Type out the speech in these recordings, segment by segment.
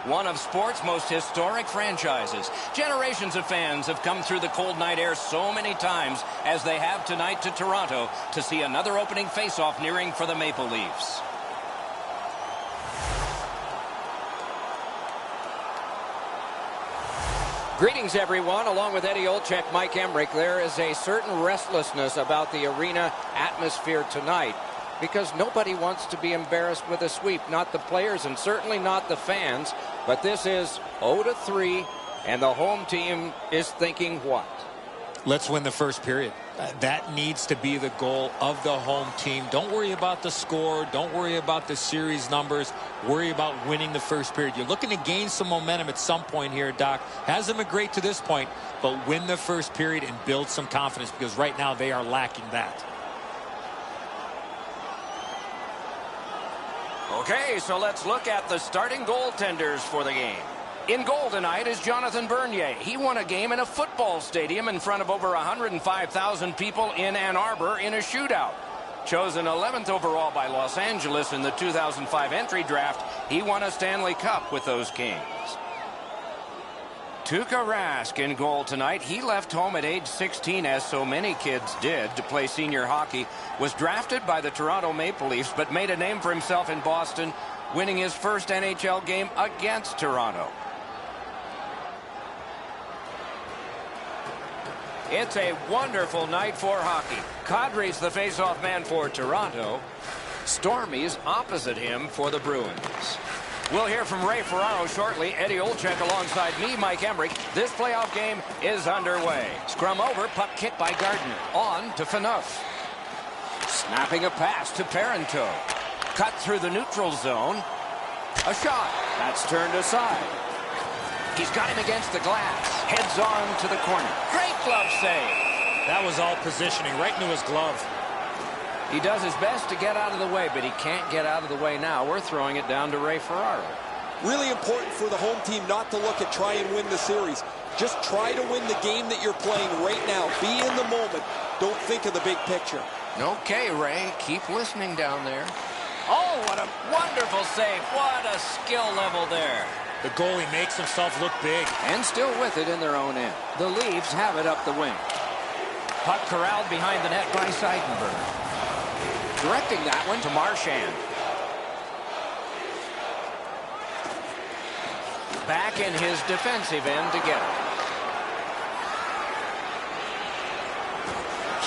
one of sports' most historic franchises. Generations of fans have come through the cold night air so many times as they have tonight to Toronto to see another opening faceoff nearing for the Maple Leafs. Greetings, everyone. Along with Eddie Olczyk, Mike Emrick, there is a certain restlessness about the arena atmosphere tonight because nobody wants to be embarrassed with a sweep. Not the players and certainly not the fans. But this is 0-3, and the home team is thinking what? Let's win the first period. That needs to be the goal of the home team. Don't worry about the score. Don't worry about the series numbers. Worry about winning the first period. You're looking to gain some momentum at some point here, Doc. Hasn't been great to this point, but win the first period and build some confidence because right now they are lacking that. Okay, so let's look at the starting goaltenders for the game. In goal tonight is Jonathan Bernier. He won a game in a football stadium in front of over 105,000 people in Ann Arbor in a shootout. Chosen 11th overall by Los Angeles in the 2005 entry draft, he won a Stanley Cup with those Kings. Tuukka Rask in goal tonight. He left home at age 16, as so many kids did, to play senior hockey. Was drafted by the Toronto Maple Leafs, but made a name for himself in Boston, winning his first NHL game against Toronto. It's a wonderful night for hockey. Kadri's the face-off man for Toronto. Stormy's opposite him for the Bruins. We'll hear from Ray Ferraro shortly. Eddie Olczyk alongside me, Mike Emrick. This playoff game is underway. Scrum over, puck kicked by Gardner. On to Phaneuf. Snapping a pass to Parenteau. Cut through the neutral zone. A shot. That's turned aside. He's got him against the glass. Heads on to the corner. Great glove save. That was all positioning right into his glove. He does his best to get out of the way, but he can't get out of the way now. We're throwing it down to Ray Ferraro. Really important for the home team not to look at try and win the series. Just try to win the game that you're playing right now. Be in the moment. Don't think of the big picture. Okay, Ray. Keep listening down there. Oh, what a wonderful save. What a skill level there. The goalie makes himself look big. And still with it in their own end. The Leafs have it up the wing. Puck corralled behind the net by Seidenberg. Directing that one to Marchand. Back in his defensive end to get it.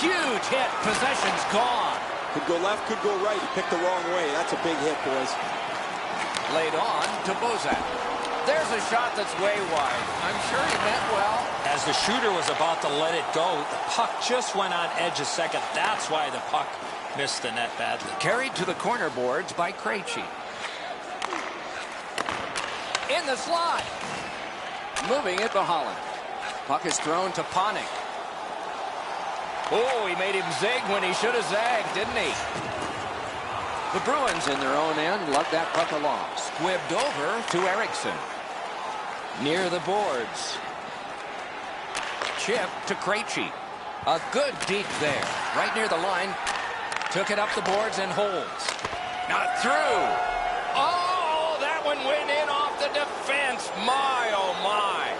Huge hit. Possession's gone. Could go left, could go right. He picked the wrong way. That's a big hit, boys. Laid on to Bozak. There's a shot that's way wide. I'm sure he meant well. As the shooter was about to let it go, the puck just went on edge a second. That's why the puck missed the net badly. Carried to the corner boards by Krejci. In the slot. Moving it to Holland. Puck is thrown to Panik. Oh, he made him zig when he should have zagged, didn't he? The Bruins in their own end lug that puck along. Squibbed over to Eriksson. Near the boards. Chip to Krejci. A good deke there. Right near the line. Took it up the boards and holds. Not through. Oh, that one went in off the defense. My, oh my.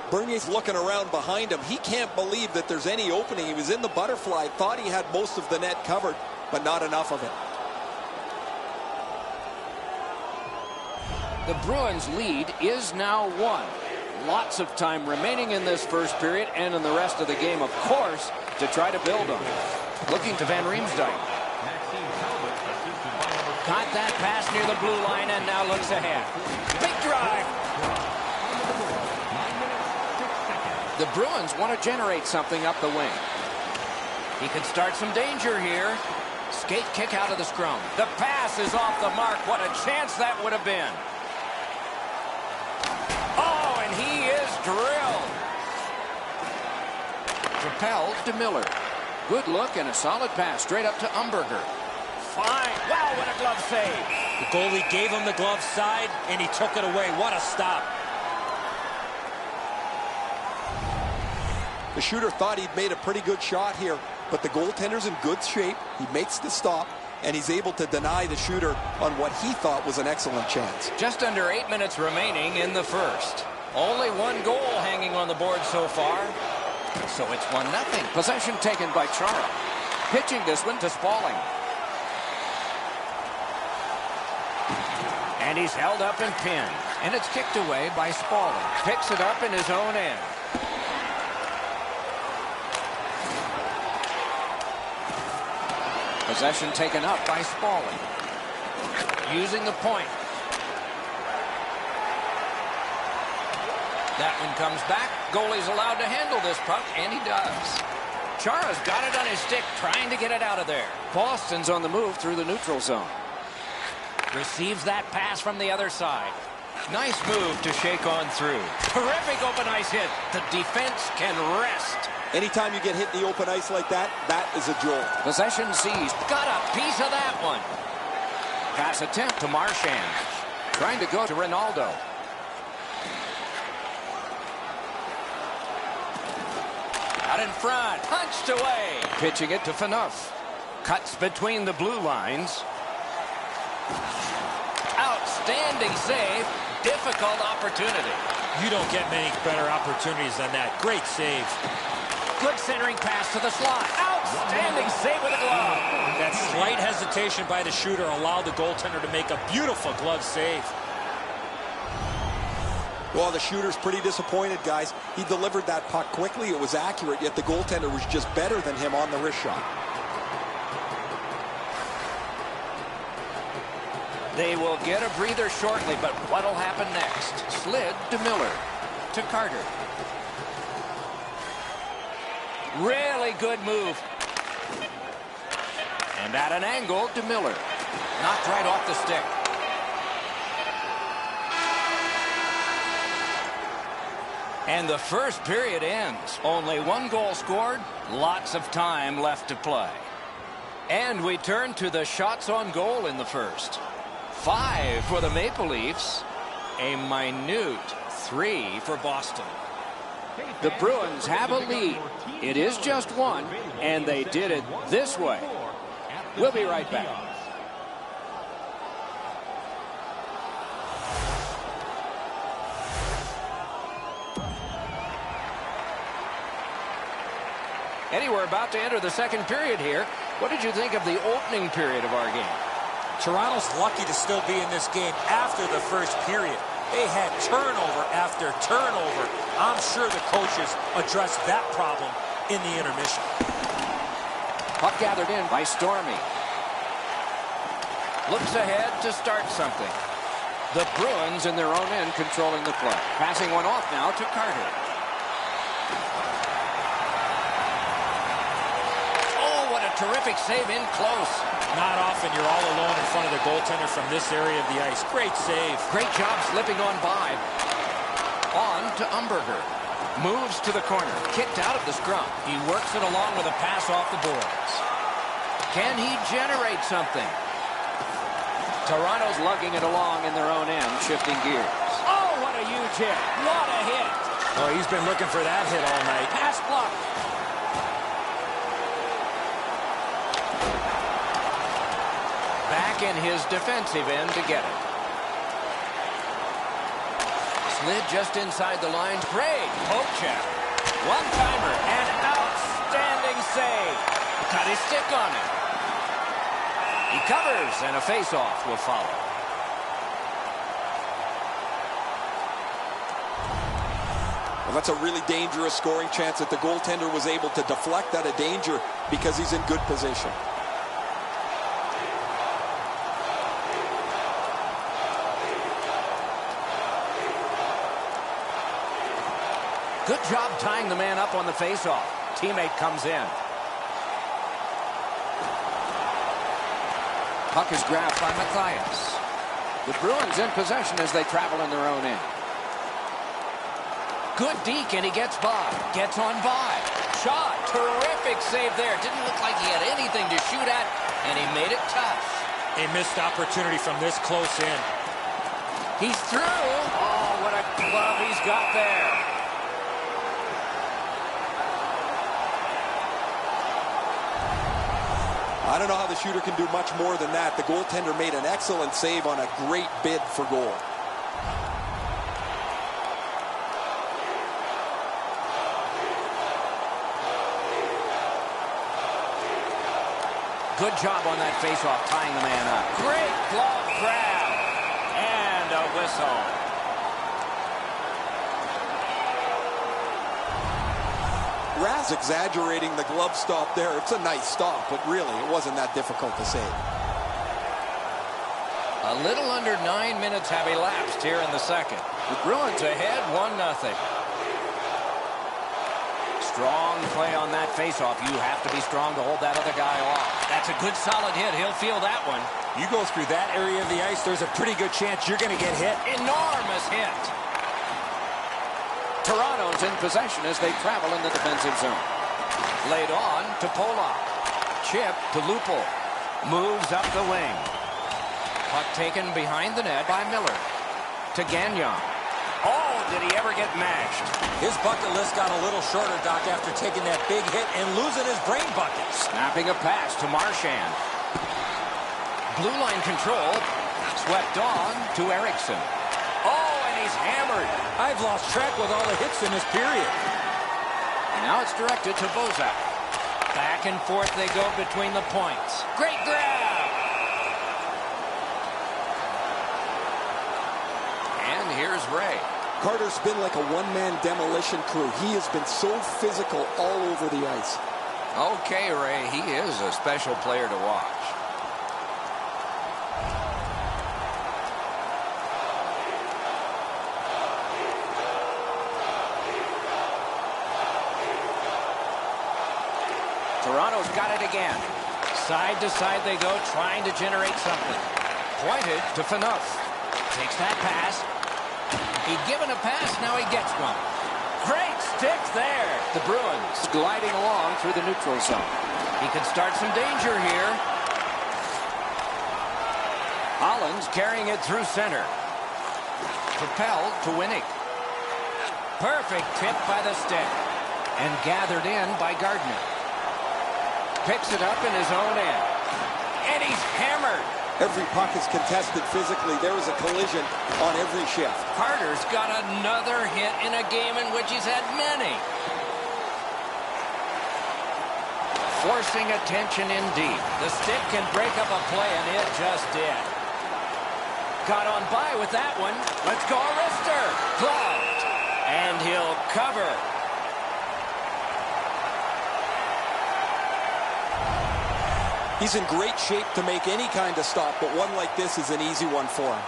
Bernier's looking around behind him. He can't believe that there's any opening. He was in the butterfly. Thought he had most of the net covered, but not enough of it. The Bruins lead is now 1. Lots of time remaining in this first period and in the rest of the game, of course, to try to build on. Looking to Van Riemsdyk. Caught that pass near the blue line and now looks ahead. Big drive. The Bruins want to generate something up the wing. He could start some danger here. Skate kick out of the scrum. The pass is off the mark. What a chance that would have been. Oh, and he is drilled. Propelled to Miller. Good look and a solid pass straight up to Umberger. Fine. Wow, what a glove save. The goalie gave him the glove side, and he took it away. What a stop. The shooter thought he'd made a pretty good shot here. but the goaltender's in good shape. He makes the stop, and he's able to deny the shooter on what he thought was an excellent chance. Just under 8 minutes remaining in the first. Only one goal hanging on the board so far. So it's 1-0. Possession taken by Chara. Pitching this one to Spaulding. And he's held up and pinned. And it's kicked away by Spaulding. Picks it up in his own end. Possession taken up by Spaulding. Using the point. That one comes back. Goalie's allowed to handle this puck, and he does. Chara's got it on his stick, trying to get it out of there. Boston's on the move through the neutral zone. Receives that pass from the other side. Nice move to shake on through. Terrific open ice hit. The defense can rest. Anytime you get hit in the open ice like that, that is a jolt. Possession seized. Got a piece of that one. Pass attempt to Marchand. Trying to go to Ronaldo. Out in front. Punched away. Pitching it to Phaneuf. Cuts between the blue lines. Outstanding save. Difficult opportunity. You don't get many better opportunities than that. Great save. Good centering pass to the slot. Outstanding save with a glove. That slight hesitation by the shooter allowed the goaltender to make a beautiful glove save. Well, the shooter's pretty disappointed, guys. He delivered that puck quickly. It was accurate, yet the goaltender was just better than him on the wrist shot. They will get a breather shortly, but what'll happen next? Slid to Miller. To Carter. Really good move. And at an angle to Miller. Knocked right off the stick. And the first period ends. Only one goal scored. Lots of time left to play. And we turn to the shots on goal in the first. 5 for the Maple Leafs. A minute 3 for Boston. The Bruins have a lead. It is just one, and they did it this way. We'll be right back. Eddie, we're about to enter the second period here. What did you think of the opening period of our game? Toronto's lucky to still be in this game after the first period. They had turnover after turnover. I'm sure the coaches addressed that problem in the intermission. Puck gathered in by Stormy. Looks ahead to start something. The Bruins in their own end controlling the play. Passing one off now to Carter. Oh, what a terrific save in close. Not often you're all alone in front of the goaltender from this area of the ice. Great save. Great job slipping on by. On to Umberger. Moves to the corner. Kicked out of the scrum. He works it along with a pass off the boards. Can he generate something? Toronto's lugging it along in their own end, shifting gears. Oh, what a huge hit. What a hit. Oh, he's been looking for that hit all night. Pass block. Back in his defensive end to get it. Slid just inside the lines. Great poke check. One-timer. An outstanding save. Cut his stick on it. He covers, and a face-off will follow. Well, that's a really dangerous scoring chance that the goaltender was able to deflect out of danger because he's in good position. Good job tying the man up on the face-off. Teammate comes in. Puck is grabbed by Mathias. The Bruins in possession as they travel in their own end. Good deke, and he gets by. Gets on by. Shot. Terrific save there. Didn't look like he had anything to shoot at, and he made it tough. A missed opportunity from this close in. He's through. Oh, what a glove he's got there. I don't know how the shooter can do much more than that. The goaltender made an excellent save on a great bid for goal. Good job on that faceoff, tying the man up. Great glove grab. And a whistle. Raz exaggerating the glove stop there. It's a nice stop, but really, it wasn't that difficult to save. A little under 9 minutes have elapsed here in the second. The Bruins ahead 1-0. Strong play on that faceoff. You have to be strong to hold that other guy off. That's a good solid hit. He'll feel that one. You go through that area of the ice, there's a pretty good chance you're going to get hit. Enormous hit. Toronto's in possession as they travel in the defensive zone. Laid on to Polak. Chip to Lupul. Moves up the wing. Puck taken behind the net by Miller. To Gagnon. Oh, did he ever get mashed? His bucket list got a little shorter, Doc, after taking that big hit and losing his brain buckets. Snapping a pass to Marchand. Blue line control. Swept on to Eriksson. Oh, and he's hammered. I've lost track with all the hits in this period. And now it's directed to Bozak. Back and forth they go between the points. Great grab. And here's Ray. Carter's been like a one-man demolition crew. He has been so physical all over the ice. Okay, Ray, he is a special player to watch. Toronto's got it again. Side to side they go, trying to generate something. Pointed to Phaneuf. Takes that pass. He'd given a pass, now he gets one. Great stick there. The Bruins gliding along through the neutral zone. He could start some danger here. Hollins carrying it through center. Propelled to Winnick. Perfect tip by the stick. And gathered in by Gardner. Picks it up in his own end. And he's hammered. Every puck is contested physically. There is a collision on every shift. Carter's got another hit in a game in which he's had many. Forcing attention in deep. The stick can break up a play, and it just did. Got on by with that one. Let's go, Rister. Gloved. And he'll cover. He's in great shape to make any kind of stop, but one like this is an easy one for him.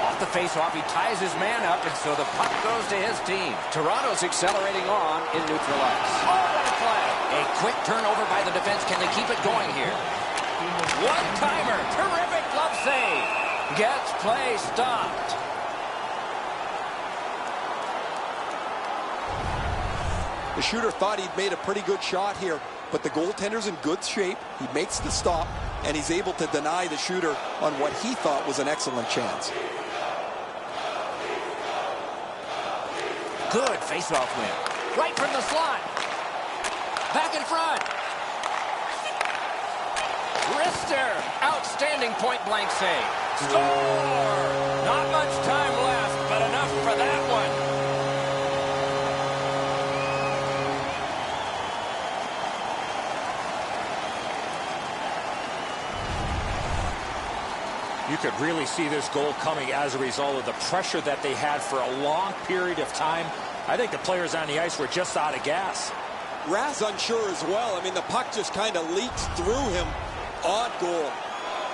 Off the faceoff, he ties his man up, and so the puck goes to his team. Toronto's accelerating on in neutral ice. Oh, what a play! A quick turnover by the defense. Can they keep it going here? One-timer. Terrific glove save. Gets play stopped. The shooter thought he'd made a pretty good shot here, but the goaltender's in good shape. He makes the stop, and he's able to deny the shooter on what he thought was an excellent chance. Good face-off win. Right from the slot. Back in front. Rister. Outstanding point-blank save. Score! Not much time left, but enough for that one. You could really see this goal coming as a result of the pressure that they had for a long period of time. I think the players on the ice were just out of gas. Raz unsure as well. I mean, the puck just kind of leaks through him. Odd goal.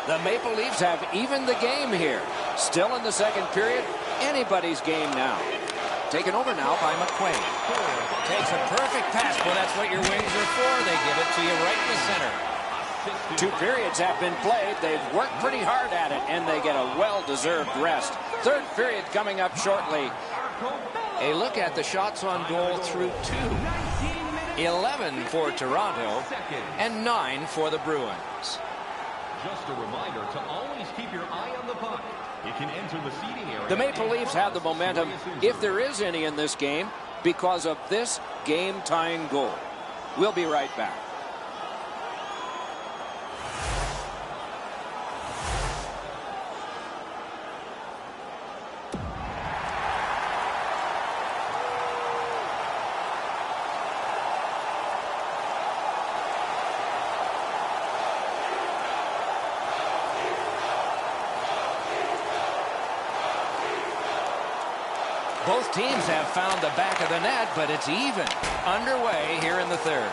The Maple Leafs have evened the game here. Still in the second period. Anybody's game now. Taken over now by McQuaid. Takes a perfect pass. Well, that's what your wings are for. They give it to you right in the center. 2 periods have been played. They've worked pretty hard at it, and they get a well-deserved rest. Third period coming up shortly. A look at the shots on goal through 2. 11 for Toronto and 9 for the Bruins. Just a reminder to always keep your eye on the puck. It can enter the seating area. The Maple Leafs have the momentum, if there is any in this game, because of this game-tying goal. We'll be right back. Both teams have found the back of the net, but it's even. Underway here in the third.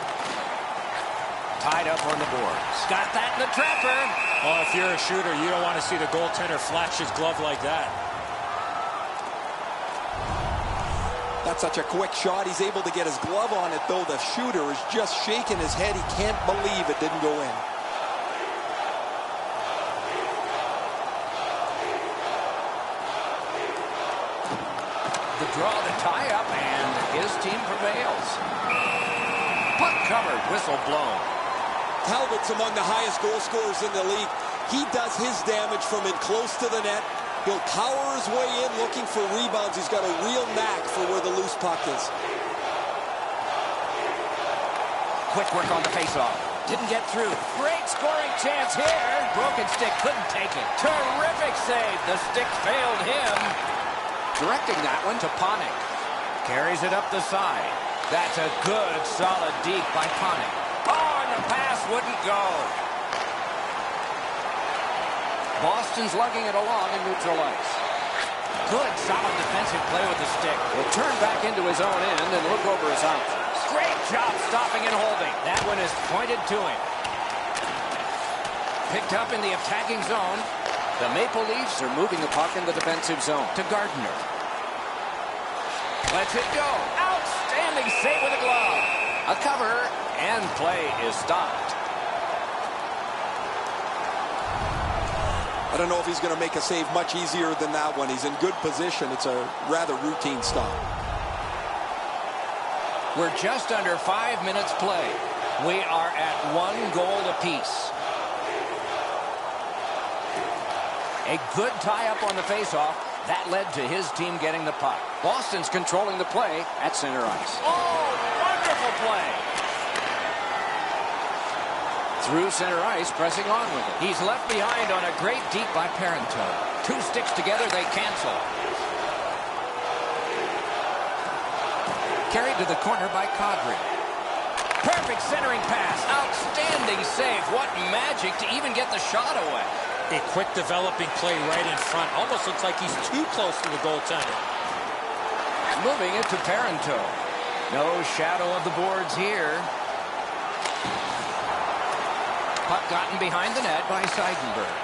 Tied up on the boards. Got that in the trapper. Oh, if you're a shooter, you don't want to see the goaltender flash his glove like that. That's such a quick shot. He's able to get his glove on it, though. The shooter is just shaking his head. He can't believe it didn't go in. The draw, the tie-up, and his team prevails. Puck covered, whistle blown. Talbot's among the highest goal scorers in the league. He does his damage from in close to the net. He'll power his way in looking for rebounds. He's got a real knack for where the loose puck is. Quick work on the faceoff. Didn't get through. Great scoring chance here. Broken stick, couldn't take it. Terrific save. The stick failed him. Directing that one to Panik. Carries it up the side. That's a good, solid deke by Panik. Oh, and the pass wouldn't go. Boston's lugging it along in neutral ice. Good, solid defensive play with the stick. Will turn back into his own end and look over his options. Great job stopping and holding. That one is pointed to him. Picked up in the attacking zone. The Maple Leafs are moving the puck in the defensive zone to Gardner. Lets it go. Outstanding save with a glove. A cover, and play is stopped. I don't know if he's going to make a save much easier than that one. He's in good position. It's a rather routine stop. We're just under 5 minutes play. We are at 1 goal apiece. A good tie-up on the faceoff. That led to his team getting the puck. Boston's controlling the play at center ice. Oh, wonderful play. Through center ice, pressing on with it. He's left behind on a great deep by Parento. 2 sticks together, they cancel. Carried to the corner by Kadri. Perfect centering pass. Outstanding save. What magic to even get the shot away. A quick developing play right in front. Almost looks like he's too close to the goaltender. Moving it to Parento. No shadow of the boards here. Puck gotten behind the net by Seidenberg.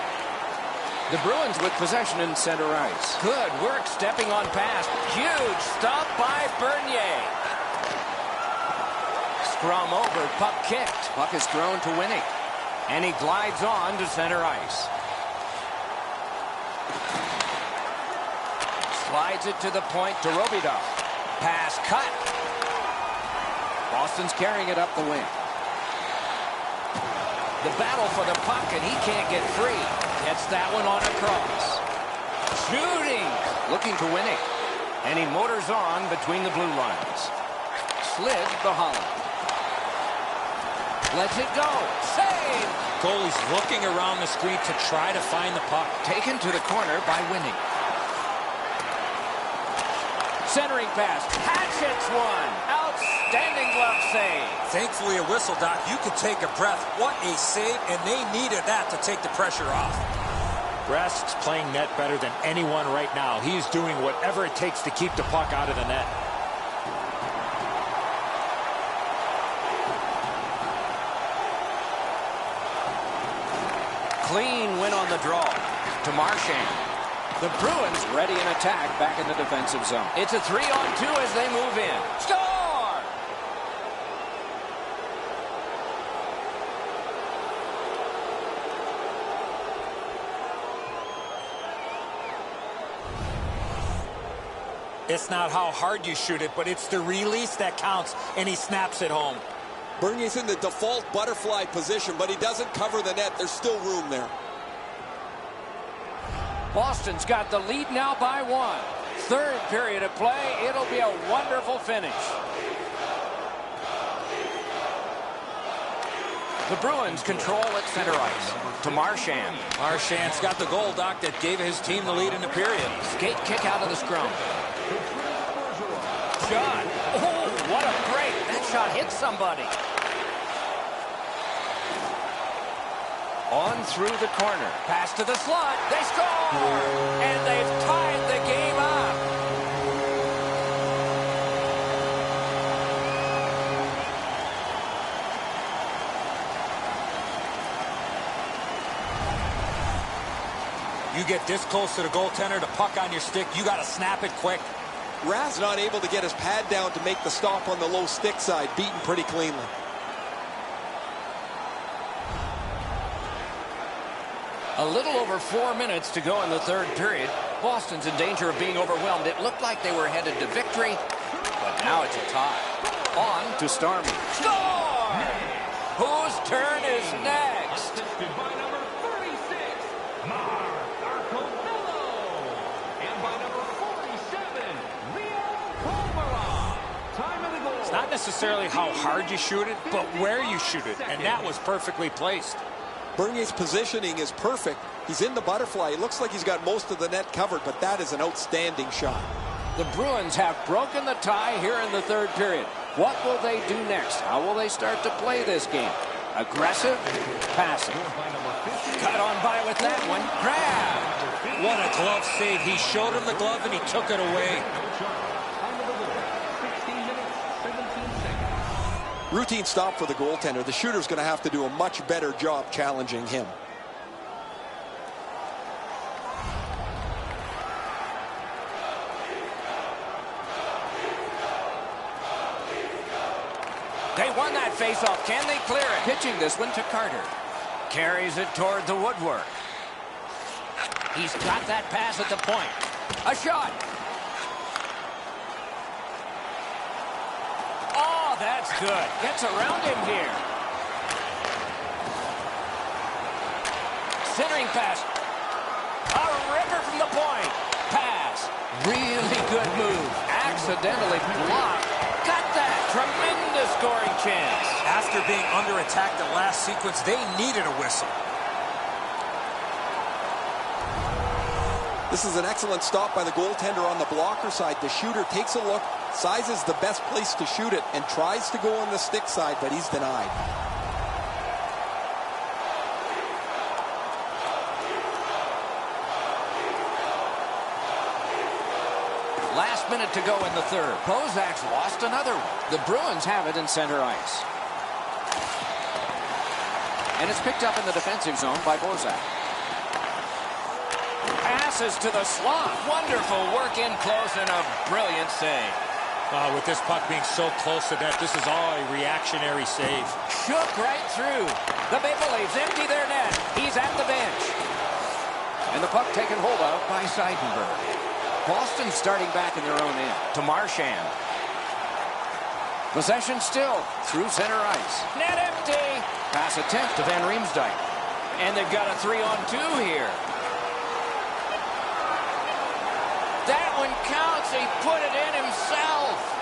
The Bruins with possession in center ice. Good work stepping on pass. Huge stop by Bernier. Scrum over, puck kicked. Puck is thrown to Winning. And he glides on to center ice. Slides it to the point to Robidoux. Pass cut. Boston's carrying it up the wing. The battle for the puck, and he can't get free. Gets that one on across. Shooting. Looking to Winning. And he motors on between the blue lines. Slid the Holland. Lets it go. Save. Goalie's looking around the screen to try to find the puck. Taken to the corner by Winning. Centering pass. Hatchets one. Outstanding glove save. Thankfully, a whistle, Doc. You can take a breath. What a save, and they needed that to take the pressure off. Rask's playing net better than anyone right now. He's doing whatever it takes to keep the puck out of the net. Clean win on the draw to Marchand. The Bruins ready in attack back in the defensive zone. It's a 3-on-2 as they move in. Score! It's not how hard you shoot it, but it's the release that counts, and he snaps it home. Bernier's in the default butterfly position, but he doesn't cover the net. There's still room there. Boston's got the lead now by 1. Third period of play. It'll be a wonderful finish. The Bruins control at center ice. To Marchand. Marchand's got the goal, Doc, that gave his team the lead in the period. Skate kick out of the scrum. Shot. Oh, what a break. That shot hit somebody. On through the corner. Pass to the slot. They score! And they've tied the game up. You get this close to the goaltender, the puck on your stick, you got to snap it quick. Rath's not able to get his pad down to make the stop on the low stick side, beaten pretty cleanly. A little over 4 minutes to go in the third period. Boston's in danger of being overwhelmed. It looked like they were headed to victory, but now it's a tie. On to Starmy. Score! Whose turn is next? Assisted by number 36, Marcovello. And by number 47, Leo Komarov. Time of the goal. It's not necessarily how hard you shoot it, but where you shoot it, and that was perfectly placed. Bernier's positioning is perfect. He's in the butterfly. It looks like he's got most of the net covered, but that is an outstanding shot. The Bruins have broken the tie here in the third period. What will they do next? How will they start to play this game? Aggressive, passive. Cut on by with that one. Grab. What a glove save. He showed him the glove and he took it away. Routine stop for the goaltender. The shooter's going to have to do a much better job challenging him. They won that faceoff. Can they clear it? Pitching this one to Carter. Carries it toward the woodwork. He's got that pass at the point. A shot. Oh, that's good. Gets around him here. Centering pass. A ripper from the point. Pass. Really good move. Accidentally blocked. Got that. Tremendous scoring chance. After being under attack the last sequence, they needed a whistle. This is an excellent stop by the goaltender on the blocker side. The shooter takes a look, sizes the best place to shoot it, and tries to go on the stick side, but he's denied. Last minute to go in the third. Bozak's lost another one. The Bruins have it in center ice. And it's picked up in the defensive zone by Bozak. Passes to the slot. Wonderful work in close and a brilliant save. With this puck being so close to that, this is all a reactionary save. Shook right through. The Maple Leafs empty their net. He's at the bench. And the puck taken hold of by Seidenberg. Boston starting back in their own end. To Marchand. Possession still through center ice. Net empty. Pass attempt to Van Riemsdyk. And they've got a 3-on-2 here. That one counts. He put it in himself.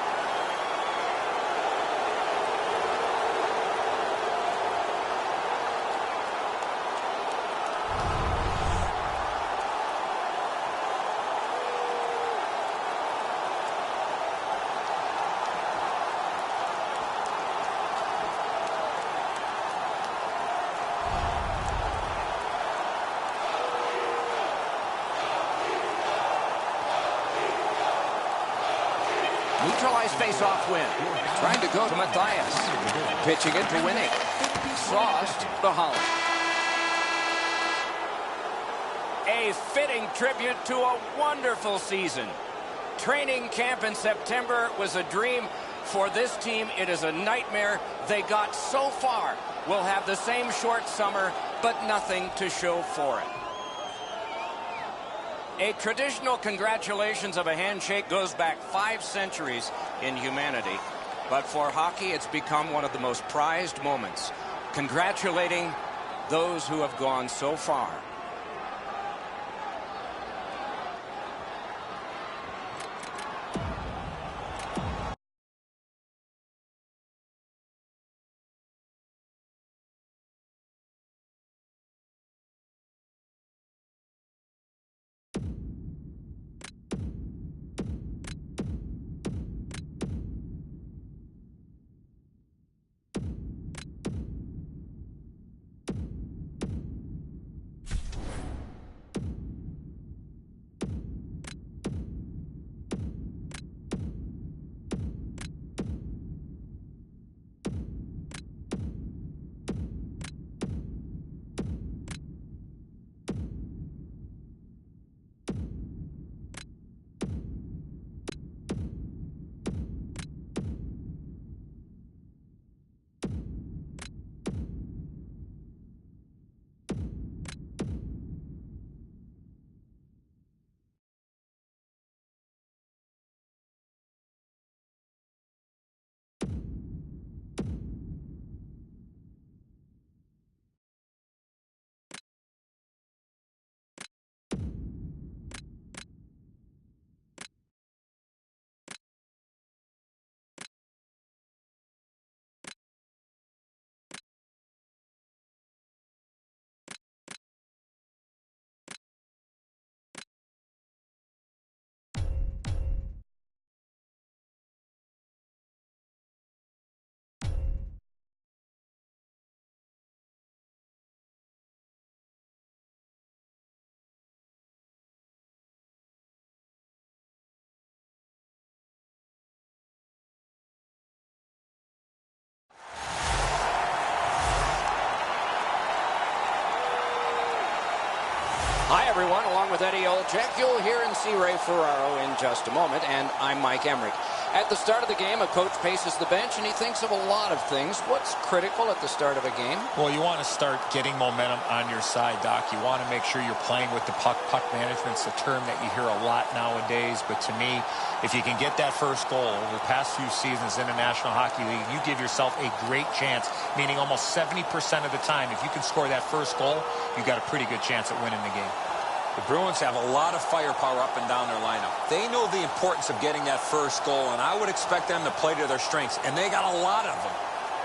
Neutralized face-off win. Trying to go to Matthias. Pitching it to Winnick. Sauced to Holland. A fitting tribute to a wonderful season. Training camp in September was a dream. For this team, it is a nightmare. They got so far. We'll have the same short summer, but nothing to show for it. A traditional congratulations of a handshake goes back 5 centuries in humanity. But for hockey, it's become one of the most prized moments. Congratulating those who have gone so far. Hi, everyone. Along with Eddie Olczyk, you'll hear and see Ray Ferraro in just a moment, and I'm Mike Emmerich. At the start of the game, a coach paces the bench, and he thinks of a lot of things. What's critical at the start of a game? Well, you want to start getting momentum on your side, Doc. You want to make sure you're playing with the puck. Puck management's a term that you hear a lot nowadays, but to me, if you can get that first goal over the past few seasons in the National Hockey League, you give yourself a great chance, meaning almost 70% of the time, if you can score that first goal, you got a pretty good chance at winning the game. The Bruins have a lot of firepower up and down their lineup. They know the importance of getting that first goal, and I would expect them to play to their strengths, and they got a lot of them.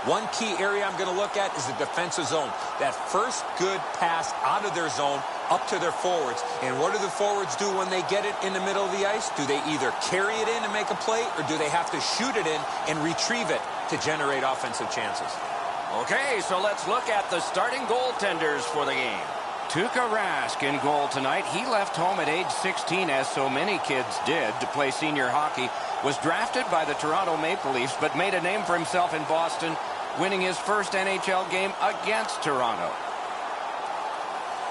One key area I'm going to look at is the defensive zone. That first good pass out of their zone up to their forwards. And what do the forwards do when they get it in the middle of the ice? Do they either carry it in and make a play, or do they have to shoot it in and retrieve it to generate offensive chances? Okay, so let's look at the starting goaltenders for the game. Tuukka Rask in goal tonight. He left home at age 16, as so many kids did, to play senior hockey. Was drafted by the Toronto Maple Leafs, but made a name for himself in Boston, winning his first NHL game against Toronto.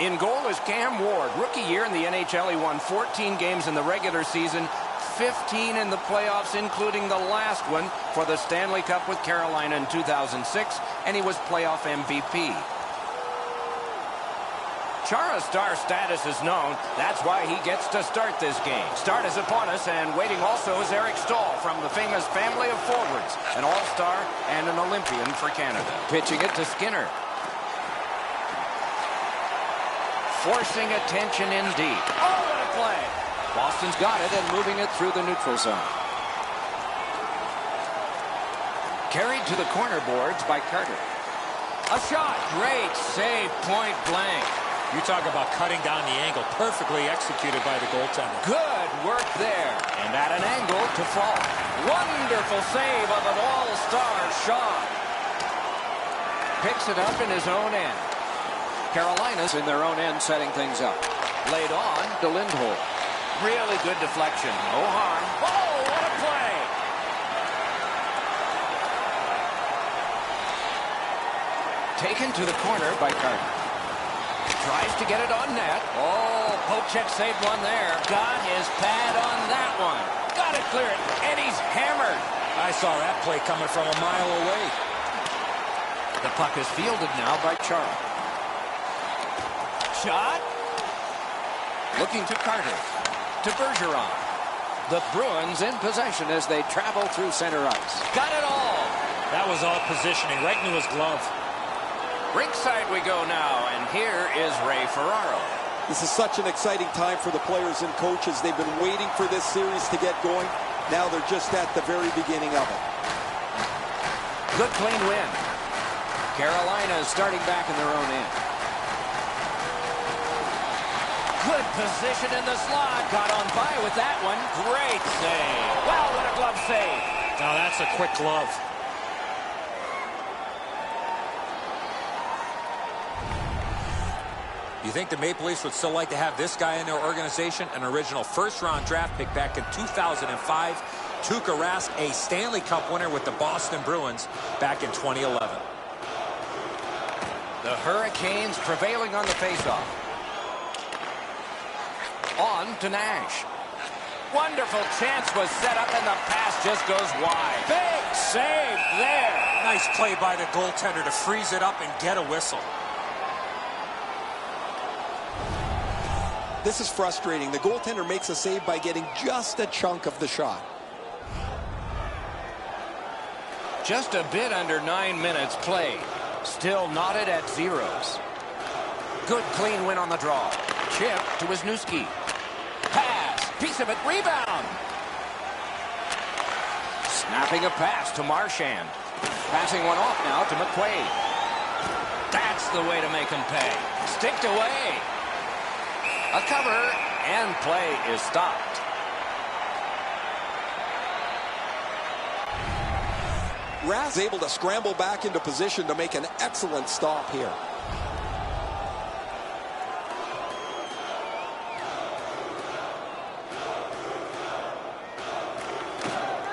In goal is Cam Ward. Rookie year in the NHL, he won 14 games in the regular season, 15 in the playoffs, including the last one for the Stanley Cup with Carolina in 2006, and he was playoff MVP. Chara's star status is known. That's why he gets to start this game. Start is upon us, and waiting also is Eric Staal from the famous family of forwards, an all-star and an Olympian for Canada. Pitching it to Skinner. Forcing attention in deep. Oh, what a play! Boston's got it and moving it through the neutral zone. Carried to the corner boards by Carter. A shot. Great save, point blank. You talk about cutting down the angle. Perfectly executed by the goaltender. Good work there. And at an angle to fall. Wonderful save of an all-star shot. Picks it up in his own end. Carolina's in their own end, setting things up. Laid on to Lindholm. Really good deflection. No harm. Oh, what a play! Taken to the corner by Carter. Tries to get it on net. Oh, Pochek saved one there. Got his pad on that one. Got to clear it. And he's hammered. I saw that play coming from a mile away. The puck is fielded now by Chara. Shot. Looking to Carter. To Bergeron. The Bruins in possession as they travel through center ice. Got it all. That was all positioning, right into his glove. Rinkside we go now, and here is Ray Ferraro. This is such an exciting time for the players and coaches. They've been waiting for this series to get going. Now they're just at the very beginning of it. Good clean win. Carolina is starting back in their own end. Good position in the slot. Got on by with that one. Great save. Wow, what a glove save. Now that's a quick glove. You think the Maple Leafs would still like to have this guy in their organization? An original first-round draft pick back in 2005. Tuukka Rask, a Stanley Cup winner with the Boston Bruins back in 2011. The Hurricanes prevailing on the faceoff. On to Nash. Wonderful chance was set up, and the pass just goes wide. Big save there. Nice play by the goaltender to freeze it up and get a whistle. This is frustrating. The goaltender makes a save by getting just a chunk of the shot. Just a bit under 9 minutes played. Still knotted at zeros. Good clean win on the draw. Chip to Wisniewski. Pass. Piece of it. Rebound. Snapping a pass to Marchand. Passing one off now to McQuaid. That's the way to make him pay. Sticked away. A cover, and play is stopped. Rask able to scramble back into position to make an excellent stop here.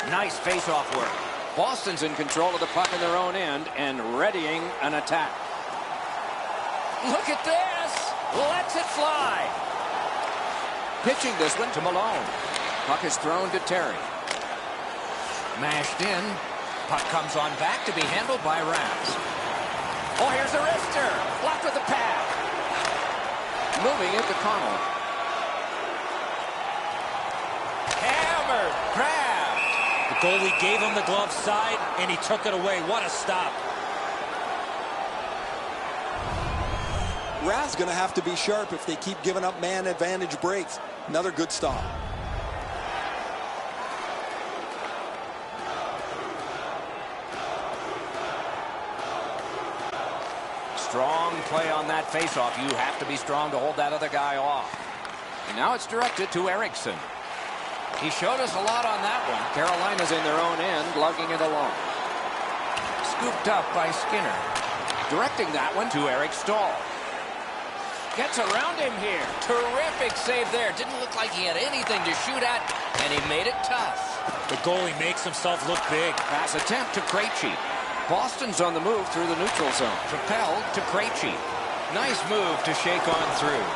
Nice face-off work. Boston's in control of the puck in their own end and readying an attack. Look at this! Lets it fly! Pitching this one to Malone. Puck is thrown to Terry. Mashed in. Puck comes on back to be handled by Rask. Oh, here's a wrister. Blocked with the pad. Moving it to Connell. Hammered. Grabbed. The goalie gave him the glove side, and he took it away. What a stop. Rask going to have to be sharp if they keep giving up man advantage breaks. Another good stop. Strong play on that faceoff. You have to be strong to hold that other guy off. And now it's directed to Erickson. He showed us a lot on that one. Carolina's in their own end, lugging it along. Scooped up by Skinner. Directing that one to Eric Stahl. Gets around him here. Terrific save there. Didn't look like he had anything to shoot at, and he made it tough. The goalie makes himself look big. Pass attempt to Krejci. Boston's on the move through the neutral zone. Propelled to Krejci. Nice move to shake on through.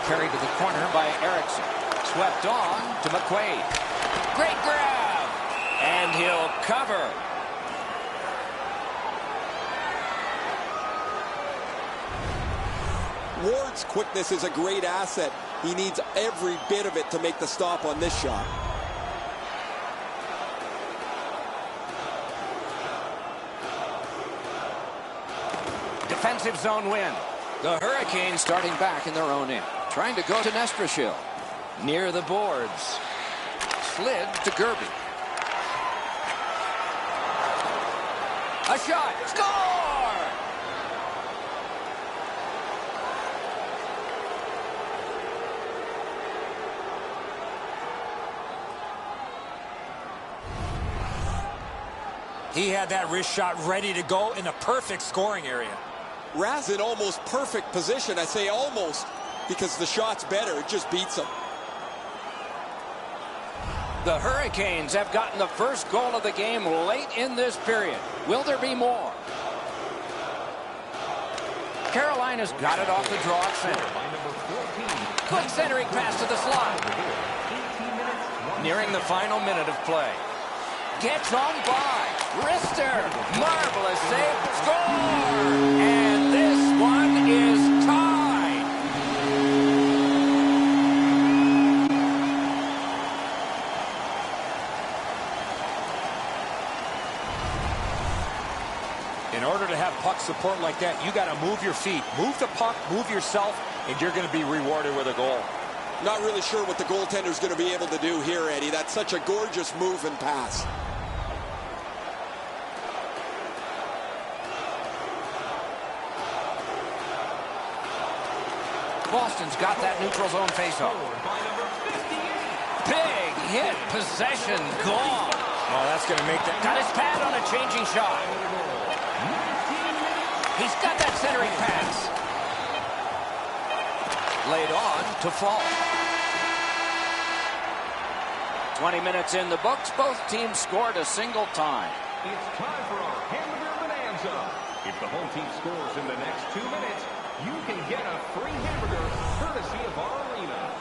Carried to the corner by Erickson. Swept on to McQuaid. Great grab. And he'll cover. Ward's quickness is a great asset. He needs every bit of it to make the stop on this shot. Defensive zone win. The Hurricanes starting back in their own end. Trying to go to Nestrashil. Near the boards. Slid to Gerby. A shot. Score! He had that wrist shot ready to go in the perfect scoring area. Rask in almost perfect position. I say almost because the shot's better. It just beats him. The Hurricanes have gotten the first goal of the game late in this period. Will there be more? Carolina's got it off the draw at center. Quick centering pass to the slot. Nearing the final minute of play. Gets on by. Wrister. Marvelous save. Score! And this one is tied. In order to have puck support like that, you got to move your feet. Move the puck, move yourself, and you're going to be rewarded with a goal. Not really sure what the goaltender's going to be able to do here, Eddie. That's such a gorgeous move and pass. Boston's got that neutral zone faceoff. Big hit, possession, gone. Oh, that's going to make that. Got his pad on a changing shot. He's got that centering pass. Laid on to fall. 20 minutes in the books. Both teams scored a single time. It's time for our hamburger bonanza. If the home team scores in the next 2 minutes, you can get a free hamburger courtesy of our arena.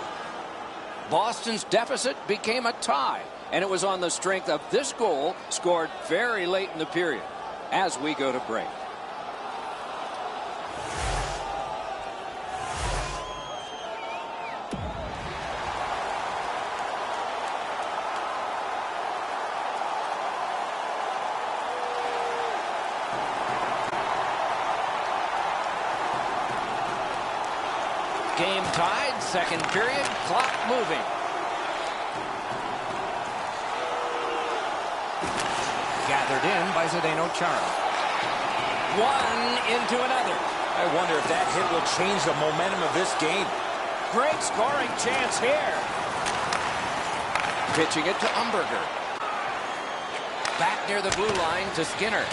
Boston's deficit became a tie, and it was on the strength of this goal scored very late in the period as we go to break. Game tied, second period, clock moving. Gathered in by Zdeno Chara. One into another. I wonder if that hit will change the momentum of this game. Great scoring chance here. Pitching it to Umberger. Back near the blue line to Skinner.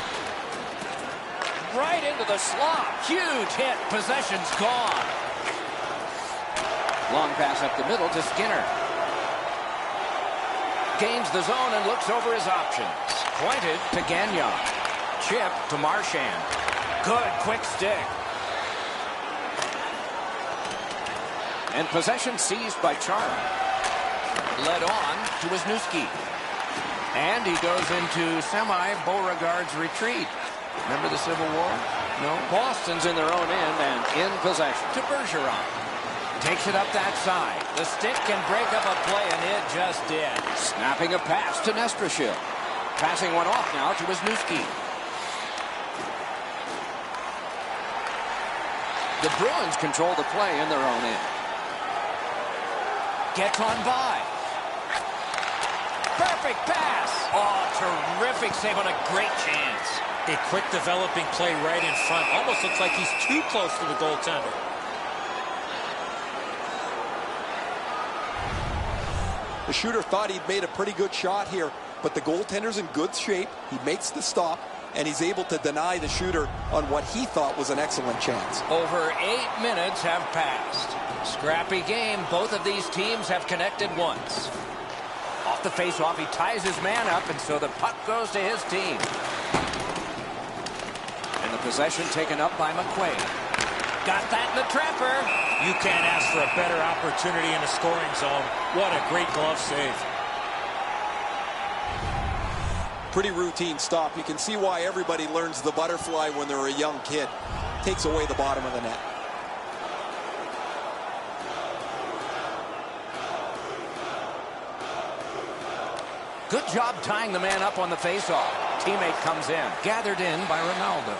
Right into the slot. Huge hit. Possession's gone. Long pass up the middle to Skinner. Gains the zone and looks over his options. Pointed to Gagnon. Chip to Marchand. Good quick stick. And possession seized by Chara. Led on to Wisniewski. And he goes into semi-Beauregard's retreat. Remember the Civil War? No. Boston's in their own end and in possession to Bergeron. Takes it up that side. The stick can break up a play, and it just did. Snapping a pass to Nestrashil. Passing one off now to Wisniewski. The Bruins control the play in their own end. Gets on by. Perfect pass. Oh, terrific save on a great chance. A quick developing play right in front. Almost looks like he's too close to the goaltender. The shooter thought he'd made a pretty good shot here, but the goaltender's in good shape. He makes the stop, and he's able to deny the shooter on what he thought was an excellent chance. Over 8 minutes have passed. Scrappy game. Both of these teams have connected once. Off the faceoff, he ties his man up, and so the puck goes to his team. And the possession taken up by McQuaid. Got that in the trapper. You can't ask for a better opportunity in the scoring zone. What a great glove save. Pretty routine stop. You can see why everybody learns the butterfly when they're a young kid. Takes away the bottom of the net. Good job tying the man up on the faceoff. Teammate comes in. Gathered in by Ronaldo.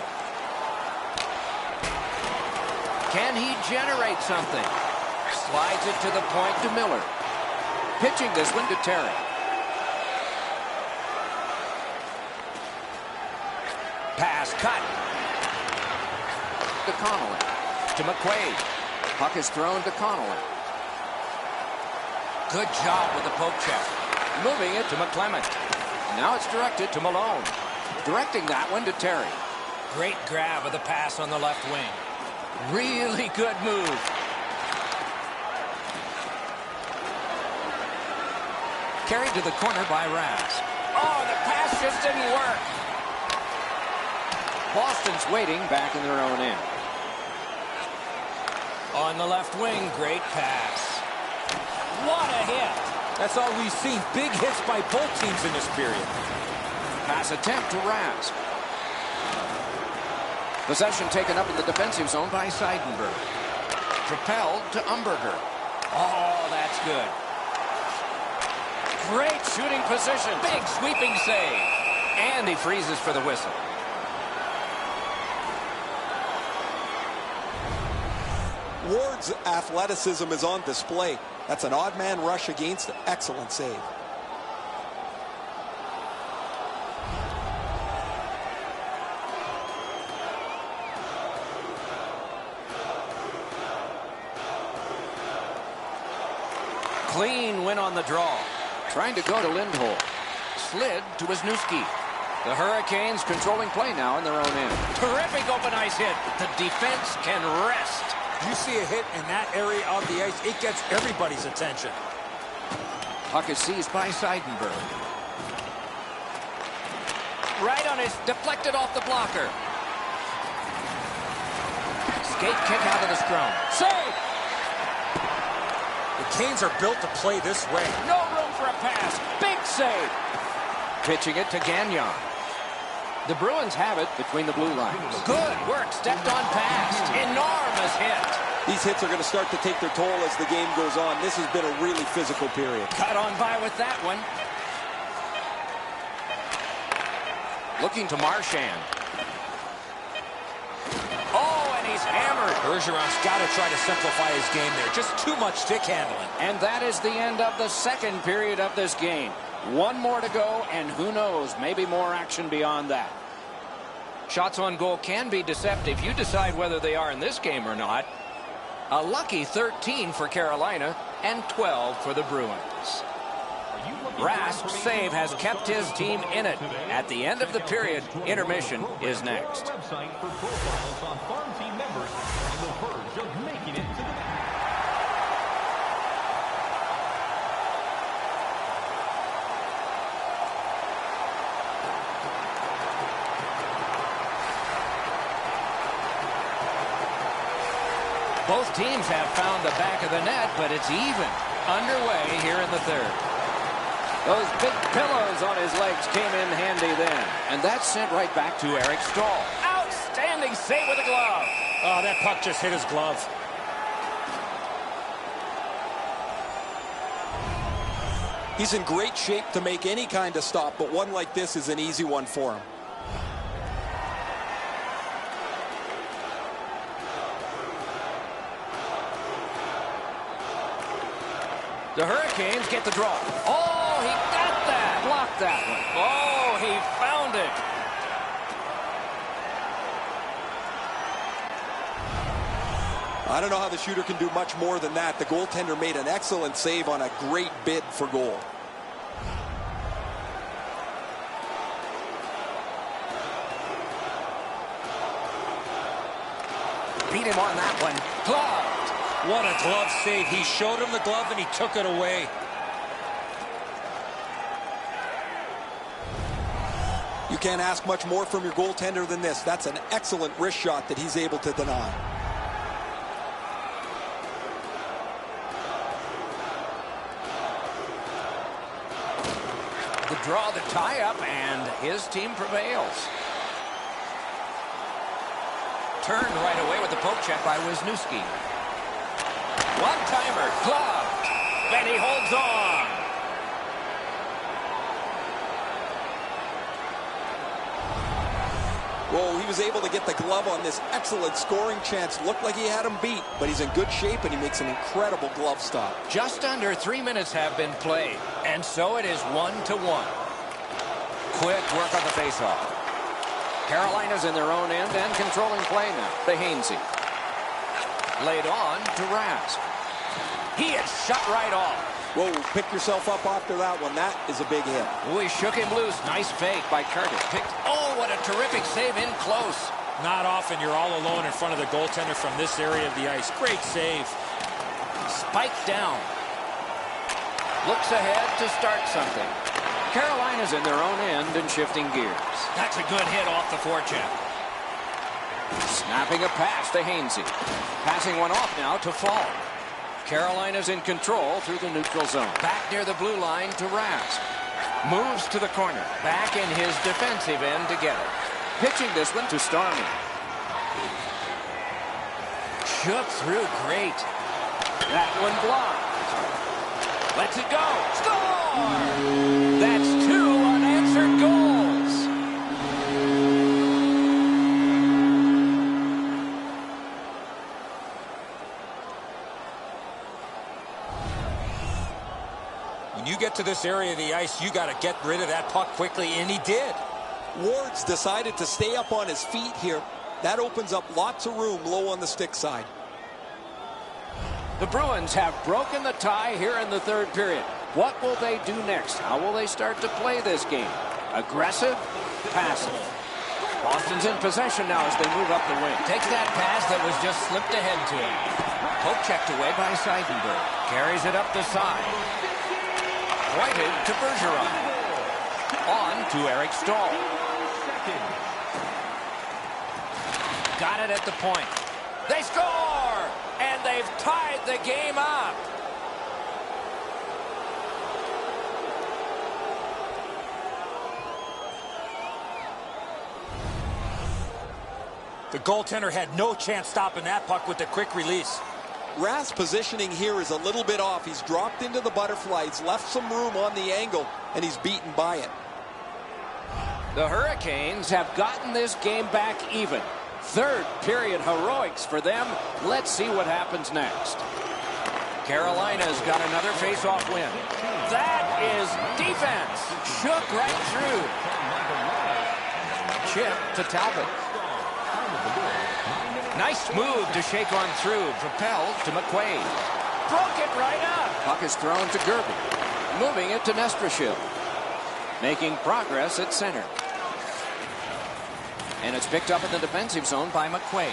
Can he generate something? Slides it to the point to Miller. Pitching this one to Terry. Pass cut. To Connolly. To McQuaid. Puck is thrown to Connolly. Good job with the poke check. Moving it to McClement. Now it's directed to Malone. Directing that one to Terry. Great grab of the pass on the left wing. Really good move. Carried to the corner by Raz. Oh, the pass just didn't work. Boston's waiting back in their own end. On the left wing, great pass. What a hit. That's all we've seen. Big hits by both teams in this period. Pass attempt to Raz. Possession taken up in the defensive zone by Seidenberg. Propelled to Umberger. Oh, that's good. Great shooting position. Big sweeping save. And he freezes for the whistle. Ward's athleticism is on display. That's an odd man rush against. Excellent save. Clean win on the draw. Trying to go to Lindholm. Slid to Wisniewski. The Hurricanes controlling play now in their own end. Terrific open ice hit. The defense can rest. You see a hit in that area of the ice, it gets everybody's attention. Puck is seized by Seidenberg. Right on his, deflected off the blocker. Skate kick out of the scrum. Save! The Canes are built to play this way. No room for a pass. Big save. Pitching it to Gagnon. The Bruins have it between the blue lines. Good work. Stepped on past. Enormous hit. These hits are going to start to take their toll as the game goes on. This has been a really physical period. Cut on by with that one. Looking to Marchand. Oh, and he's hammered. Bergeron's got to try to simplify his game there. Just too much stick handling. And that is the end of the second period of this game. One more to go, and who knows, maybe more action beyond that. Shots on goal can be deceptive. You decide whether they are in this game or not. A lucky 13 for Carolina and 12 for the Bruins. Rask's save has kept his team in it. At the end of the period, intermission is next. Both teams have found the back of the net, but it's even. Underway here in the third. Those big pillows on his legs came in handy then. And that's sent right back to Eric Staal. Outstanding save with a glove. Oh, that puck just hit his glove. He's in great shape to make any kind of stop, but one like this is an easy one for him. The Hurricanes get the draw. Oh, he got that. Blocked that one. Oh, he found it. I don't know how the shooter can do much more than that. The goaltender made an excellent save on a great bid for goal. Beat him on that one. Gloved. What a glove save. He showed him the glove and he took it away. You can't ask much more from your goaltender than this. That's an excellent wrist shot that he's able to deny. The draw, the tie-up, and his team prevails. Turned right away with the poke check by Wisniewski. One-timer, gloved, and he holds on. Whoa, he was able to get the glove on this excellent scoring chance. Looked like he had him beat, but he's in good shape, and he makes an incredible glove stop. Just under 3 minutes have been played, and so it is 1-1. Quick work on the faceoff. Carolina's in their own end and controlling play now. The Hainsey. Laid on to Rask. He is shut right off. Whoa, pick yourself up after that one. That is a big hit. Oh, he shook him loose. Nice fake by Curtis. Oh, what a terrific save in close. Not often you're all alone in front of the goaltender from this area of the ice. Great save. Spiked down. Looks ahead to start something. Carolina's in their own end and shifting gears. That's a good hit off the forecheck. Snapping a pass to Hainsey. Passing one off now to Fall. Carolina's in control through the neutral zone. Back near the blue line to Rask. Moves to the corner. Back in his defensive end together. Pitching this one to Starmy. Shook through great. That one blocked. Lets it go. Score! That's 2 unanswered goals. you get to this area of the ice, you got to get rid of that puck quickly, and he did. Ward's decided to stay up on his feet here. That opens up lots of room low on the stick side. The Bruins have broken the tie here in the third period. What will they do next? How will they start to play this game? Aggressive? Passive? Boston's in possession now as they move up the wing. Takes that pass that was just slipped ahead to him. Poke checked away by Seidenberg. Carries it up the side. Pointed to Bergeron. On to Eric Stahl. Got it at the point. They score! And they've tied the game up. The goaltender had no chance stopping that puck with the quick release. Rath's positioning here is a little bit off. He's dropped into the butterflies, left some room on the angle, and he's beaten by it. The Hurricanes have gotten this game back even. Third period heroics for them. Let's see what happens next. Carolina's got another face-off win. That is defense. Shook right through. Chip to Talbot. Nice move to shake on through. Propelled to McQuaid. Broke it right up. Puck is thrown to Gerby. Moving it to Nestrashil. Making progress at center. And it's picked up in the defensive zone by McQuaid.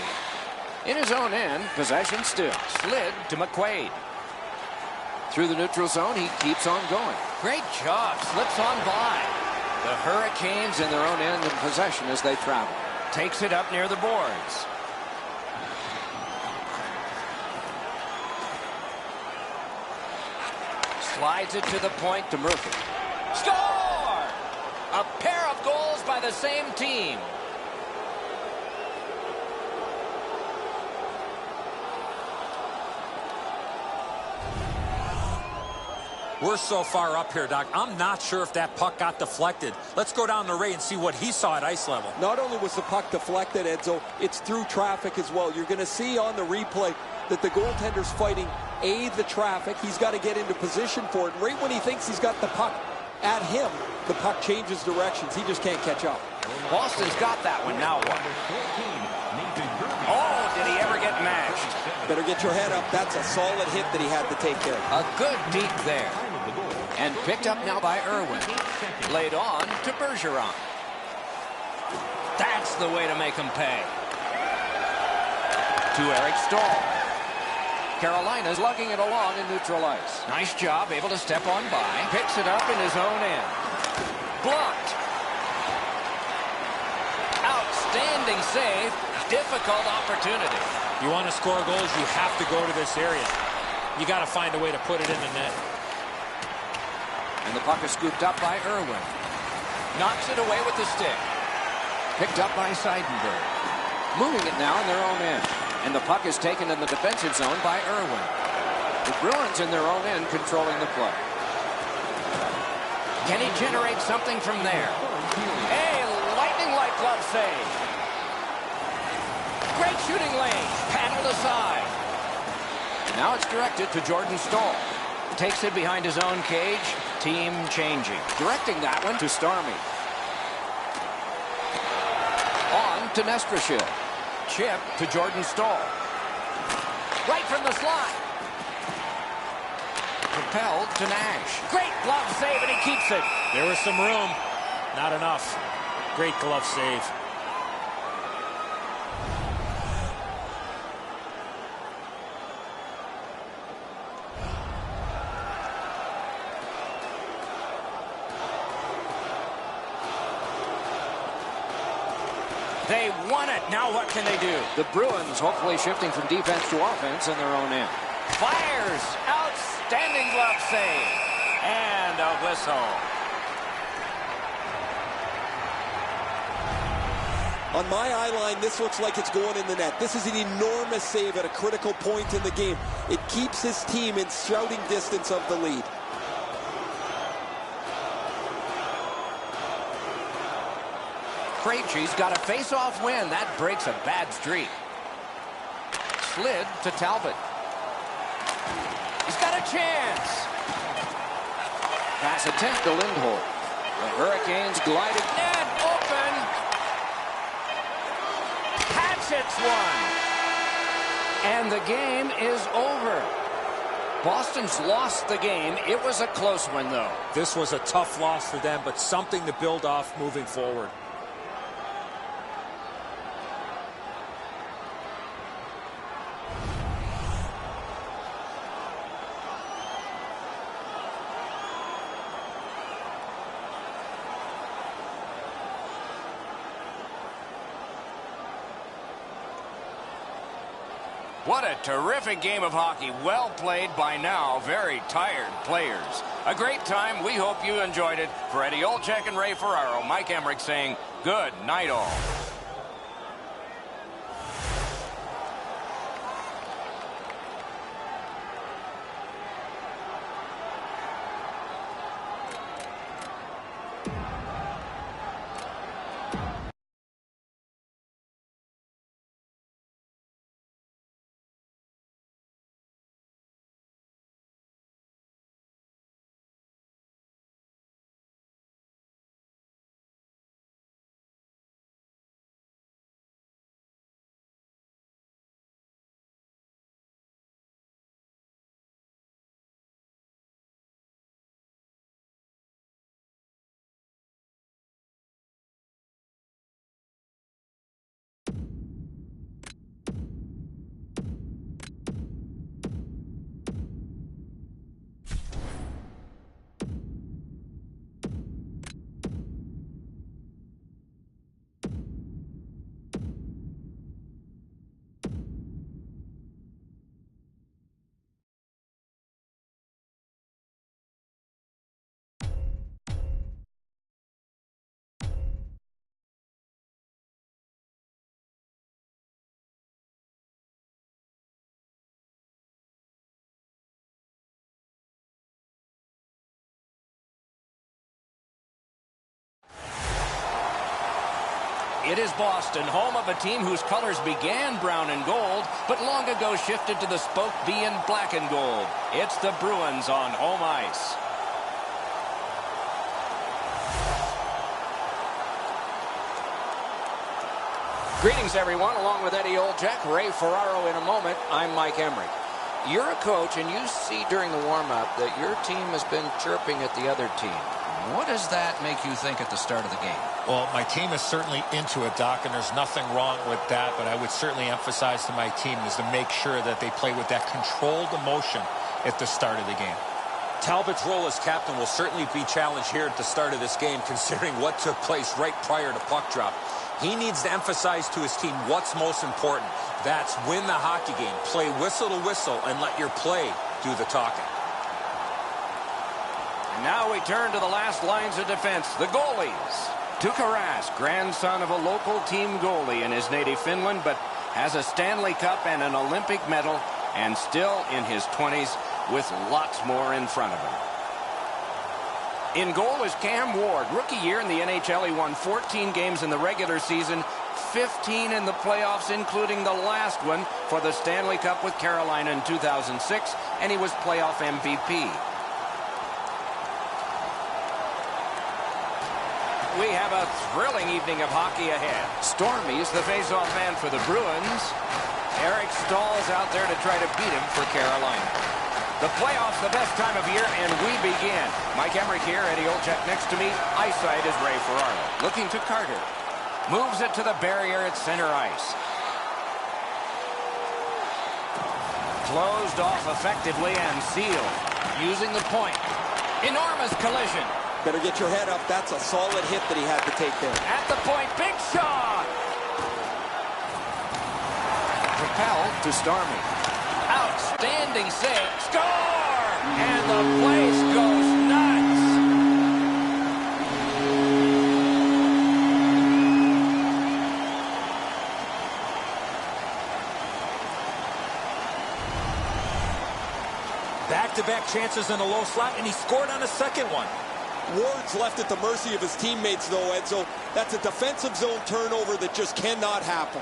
In his own end, possession still. Slid to McQuaid. Through the neutral zone, he keeps on going. Great job. Slips on by. The Hurricanes in their own end in possession as they travel. Takes it up near the boards. Slides it to the point to Murphy. Score! A pair of goals by the same team. We're so far up here, Doc. I'm not sure if that puck got deflected. Let's go down to Ray and see what he saw at ice level. Not only was the puck deflected, Edzo, it's through traffic as well. You're going to see on the replay that the goaltender's fighting the traffic. He's got to get into position for it. Right when he thinks he's got the puck at him, the puck changes directions. He just can't catch up. Boston's got that one. Now what? Oh, did he ever get mashed? Better get your head up. That's a solid hit that he had to take there. A good deep there. And picked up now by Irwin. Laid on to Bergeron. That's the way to make him pay. To Eric Stahl. Carolina's lugging it along in neutral ice. Nice job, able to step on by. Picks it up in his own end. Blocked. Outstanding save. Difficult opportunity. You want to score goals, you have to go to this area. You got to find a way to put it in the net. And the puck is scooped up by Irwin. Knocks it away with the stick. Picked up by Seidenberg. Moving it now in their own end. And the puck is taken in the defensive zone by Irwin. The Bruins in their own end controlling the play. Can he generate something from there? A lightning-like glove save. Great shooting lane. Paddled aside. Now it's directed to Jordan Stahl. Takes it behind his own cage. Team changing. Directing that one to Stormy. On to Nestrashil. Chip to Jordan Stahl. Right from the slot. Propelled to Nash. Great glove save, and he keeps it. There was some room. Not enough. Great glove save. They won it. Now what can they do? The Bruins hopefully shifting from defense to offense in their own end. Fires. Outstanding glove save. And a whistle. On my eye line, this looks like it's going in the net. This is an enormous save at a critical point in the game. It keeps his team in shouting distance of the lead. Krejci's got a face-off win. That breaks a bad streak. Slid to Talbot. He's got a chance. Pass attempt to Lindholm. The Hurricanes gliding net open. Hatchets one. And the game is over. Boston's lost the game. It was a close one, though. This was a tough loss for them, but something to build off moving forward. What a terrific game of hockey. Well played by now. Very tired players. A great time. We hope you enjoyed it. For Eddie Olczyk and Ray Ferraro, Mike Emmerich saying good night all. It is Boston, home of a team whose colors began brown and gold, but long ago shifted to the spoke B in black and gold. It's the Bruins on home ice. Greetings, everyone. Along with Eddie Olczyk, Ray Ferraro in a moment, I'm Mike Emmerich. You're a coach, and you see during the warm-up that your team has been chirping at the other team. What does that make you think at the start of the game? Well, my team is certainly into it, Doc, and there's nothing wrong with that, but I would certainly emphasize to my team is to make sure that they play with that controlled emotion at the start of the game. Talbot's role as captain will certainly be challenged here at the start of this game, considering what took place right prior to puck drop. He needs to emphasize to his team what's most important. That's win the hockey game. Play whistle to whistle and let your play do the talking. And now we turn to the last lines of defense, the goalies. Tuukka Rask, grandson of a local team goalie in his native Finland, but has a Stanley Cup and an Olympic medal, and still in his 20s with lots more in front of him. In goal is Cam Ward. Rookie year in the NHL, he won 14 games in the regular season, 15 in the playoffs, including the last one for the Stanley Cup with Carolina in 2006, and he was playoff MVP. We have a thrilling evening of hockey ahead. Stormy's the face-off man for the Bruins. Eric Stahl's out there to try to beat him for Carolina. The playoffs, the best time of year, and we begin. Mike Emmerich here, Eddie Olczyk next to me. Eyesight is Ray Ferraro. Looking to Carter. Moves it to the barrier at center ice. Closed off effectively and sealed. Using the point. Enormous collision. Better get your head up. That's a solid hit that he had to take there. At the point, big shot! Propelled to Stormy. Outstanding save. Score! And the place goes nuts. Back-to-back chances in a low slot, and he scored on a second one. Ward's left at the mercy of his teammates, though, Edzo. That's a defensive zone turnover that just cannot happen.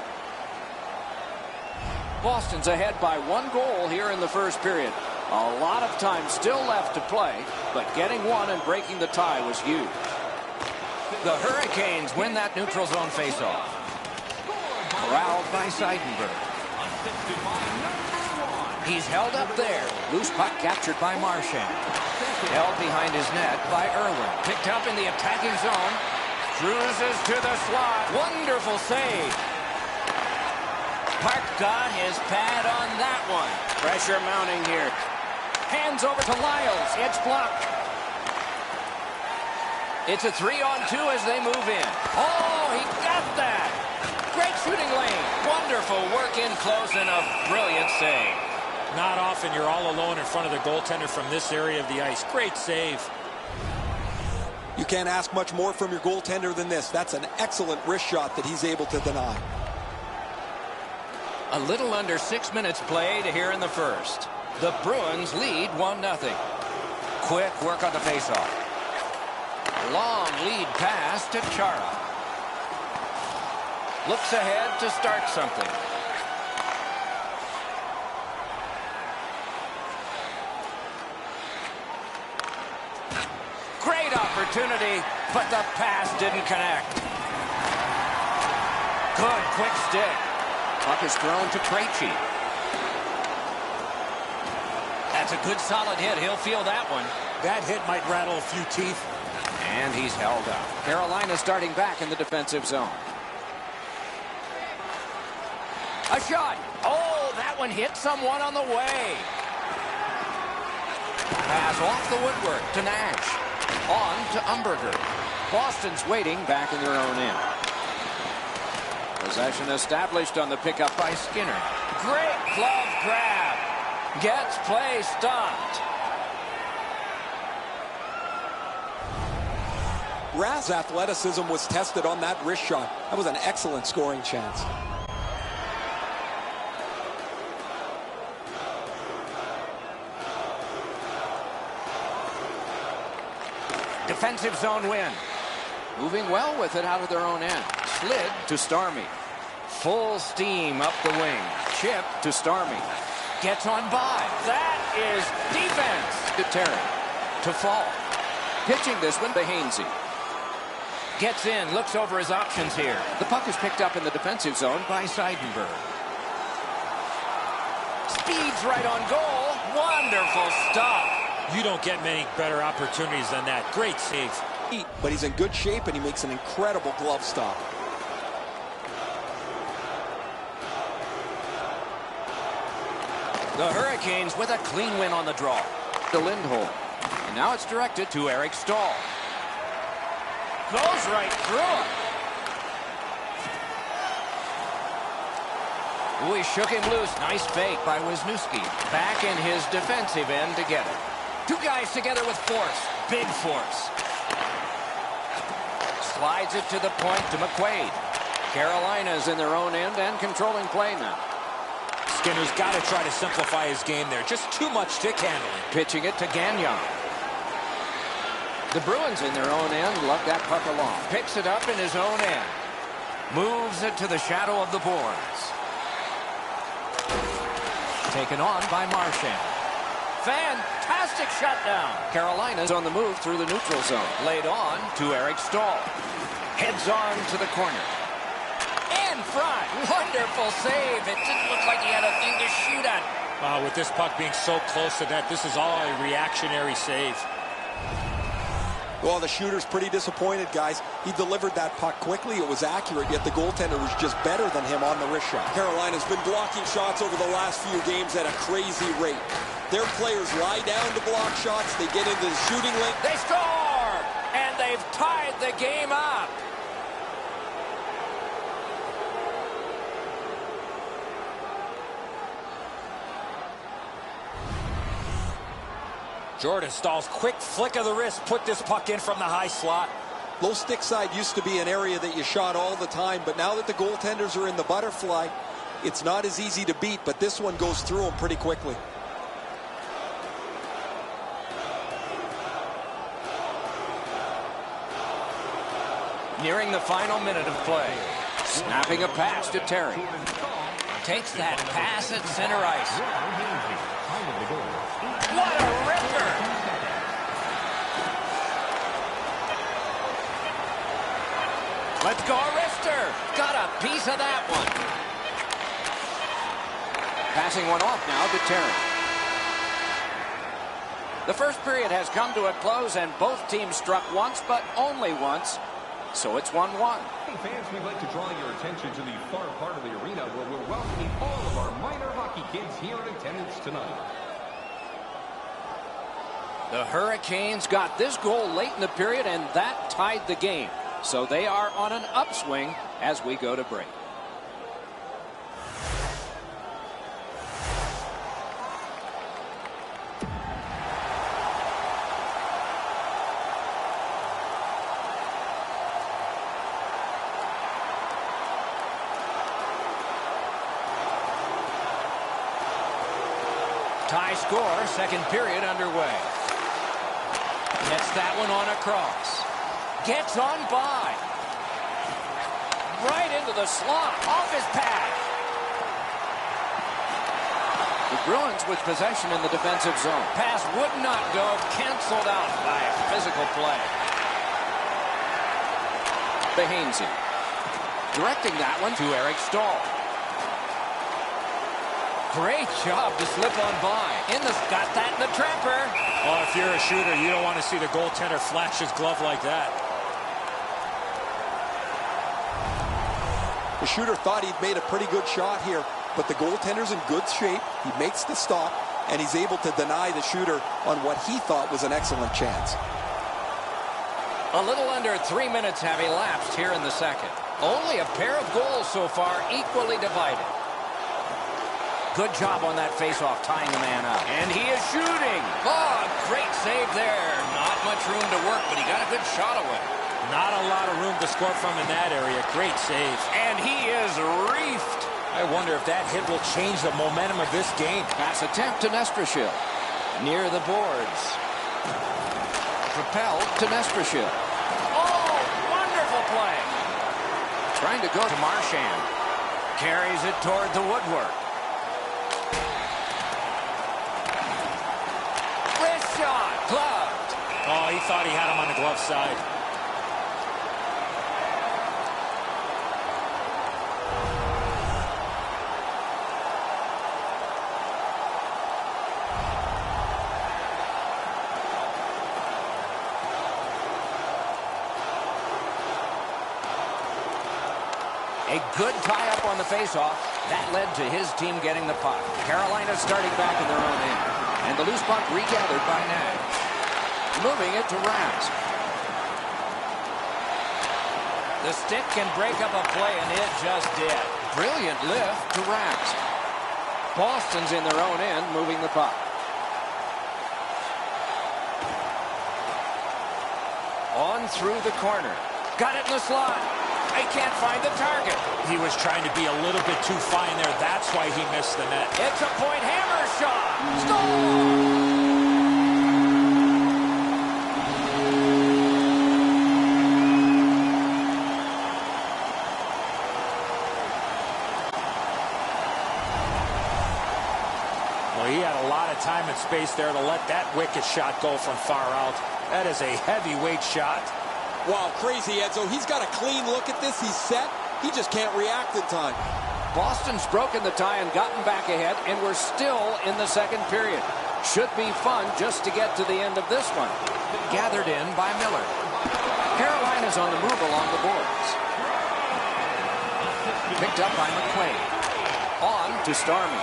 Boston's ahead by 1 goal here in the first period. A lot of time still left to play, but getting one and breaking the tie was huge. The Hurricanes win that neutral zone faceoff. Corralled by Seidenberg. He's held up there. Loose puck captured by Marchand. Held behind his net by Irwin. Picked up in the attacking zone. Cruises to the slot. Wonderful save. Park got his pad on that one. Pressure mounting here. Hands over to Lyles. It's blocked. It's a 3-on-2 as they move in. Oh, he got that. Great shooting lane. Wonderful work in close and a brilliant save. Not often you're all alone in front of the goaltender from this area of the ice. Great save. You can't ask much more from your goaltender than this. That's an excellent wrist shot that he's able to deny. A little under 6 minutes played here in the first. The Bruins lead 1-0. Quick work on the faceoff. Long lead pass to Chara. Looks ahead to start something. Great opportunity, but the pass didn't connect. Good quick stick. Puck is thrown to Krejci. That's a good solid hit. He'll feel that one. That hit might rattle a few teeth. And he's held up. Carolina starting back in the defensive zone. A shot. Oh, that one hit someone on the way. Pass off the woodwork to Nash. On to Umberger. Boston's waiting back in their own end. Possession established on the pickup by Skinner. Great glove grab. Gets play stopped. Raz's athleticism was tested on that wrist shot. That was an excellent scoring chance. Defensive zone win. Moving well with it out of their own end. Slid to Starmy. Full steam up the wing. Chip to Starmy. Gets on by. That is defense. To Terry. To Fall. Pitching this one to Hainsey. Gets in. Looks over his options here. The puck is picked up in the defensive zone by Seidenberg. Speeds right on goal. Wonderful stop. You don't get many better opportunities than that. Great save. But he's in good shape and he makes an incredible glove stop. The Hurricanes with a clean win on the draw. To Lindholm. And now it's directed to Eric Stahl. Goes right through him. Ooh, he shook him loose. Nice fake by Wisniewski. Back in his defensive end to get it. Two guys together with force. Big force. Slides it to the point to McQuaid. Carolina's in their own end and controlling play now. Skinner's got to try to simplify his game there. Just too much stick handling. Pitching it to Gagnon. The Bruins in their own end lug that puck along. Picks it up in his own end. Moves it to the shadow of the boards. Taken on by Marchand. Fantastic shutdown. Carolina's on the move through the neutral zone. Laid on to Eric Stahl. Heads on to the corner. In front. Wonderful save. It didn't look like he had a thing to shoot at. With this puck being so close to that, this is all a reactionary save. Well, the shooter's pretty disappointed, guys. He delivered that puck quickly. It was accurate, yet the goaltender was just better than him on the wrist shot. Carolina's been blocking shots over the last few games at a crazy rate. Their players lie down to block shots. They get into the shooting lane. They score! And they've tied the game up. Jordan Stahl's quick flick of the wrist put this puck in from the high slot. Low stick side used to be an area that you shot all the time, but now that the goaltenders are in the butterfly, it's not as easy to beat, but this one goes through them pretty quickly. Nearing the final minute of play. Snapping a pass to Terry. Takes that pass at center ice. Let's go, wrister. Got a piece of that one. Passing one off now to Terry. The first period has come to a close, and both teams struck once, but only once. So it's 1-1. Hey fans, we'd like to draw your attention to the far part of the arena where we're welcoming all of our minor hockey kids here in attendance tonight. The Hurricanes got this goal late in the period, and that tied the game. So they are on an upswing as we go to break. Tie score, second period underway. Gets that one on across. Gets on by. Right into the slot. Off his pad. The Bruins with possession in the defensive zone. Pass would not go. Canceled out by physical play. Behansey. Directing that one to Eric Stahl. Great job to slip on by. Got that in the trapper. Oh, if you're a shooter, you don't want to see the goaltender flash his glove like that. The shooter thought he'd made a pretty good shot here, but the goaltender's in good shape. He makes the stop, and he's able to deny the shooter on what he thought was an excellent chance. A little under 3 minutes have elapsed here in the second. Only a pair of goals so far, equally divided. Good job on that faceoff, tying the man up. And he is shooting. Oh, great save there. Not much room to work, but he got a good shot away. Not a lot of room to score from in that area. Great save. And he is reefed. I wonder if that hit will change the momentum of this game. Pass attempt to Nestrashil. Near the boards. Propelled to Nestrashil. Oh, wonderful play. Trying to go to Marchand. Carries it toward the woodwork. Shot, gloved. Oh, he thought he had him on the glove side. A good tie-up on the face-off. That led to his team getting the puck. Carolina starting back in their own end. And the loose puck regathered by Nash. Moving it to Rask. The stick can break up a play, and it just did. Brilliant lift to Rask. Boston's in their own end, moving the puck. On through the corner. Got it in the slot. They can't find the target. He was trying to be a little bit too fine there. That's why he missed the net. It's a point hammer shot. Stole! Well, he had a lot of time and space there to let that wicked shot go from far out. That is a heavyweight shot. Wow, crazy, Edzo. He's got a clean look at this. He's set. He just can't react in time. Boston's broken the tie and gotten back ahead, and we're still in the second period. Should be fun just to get to the end of this one. Gathered in by Miller. Carolina's on the move along the boards. Picked up by McQuaid. On to Starmy.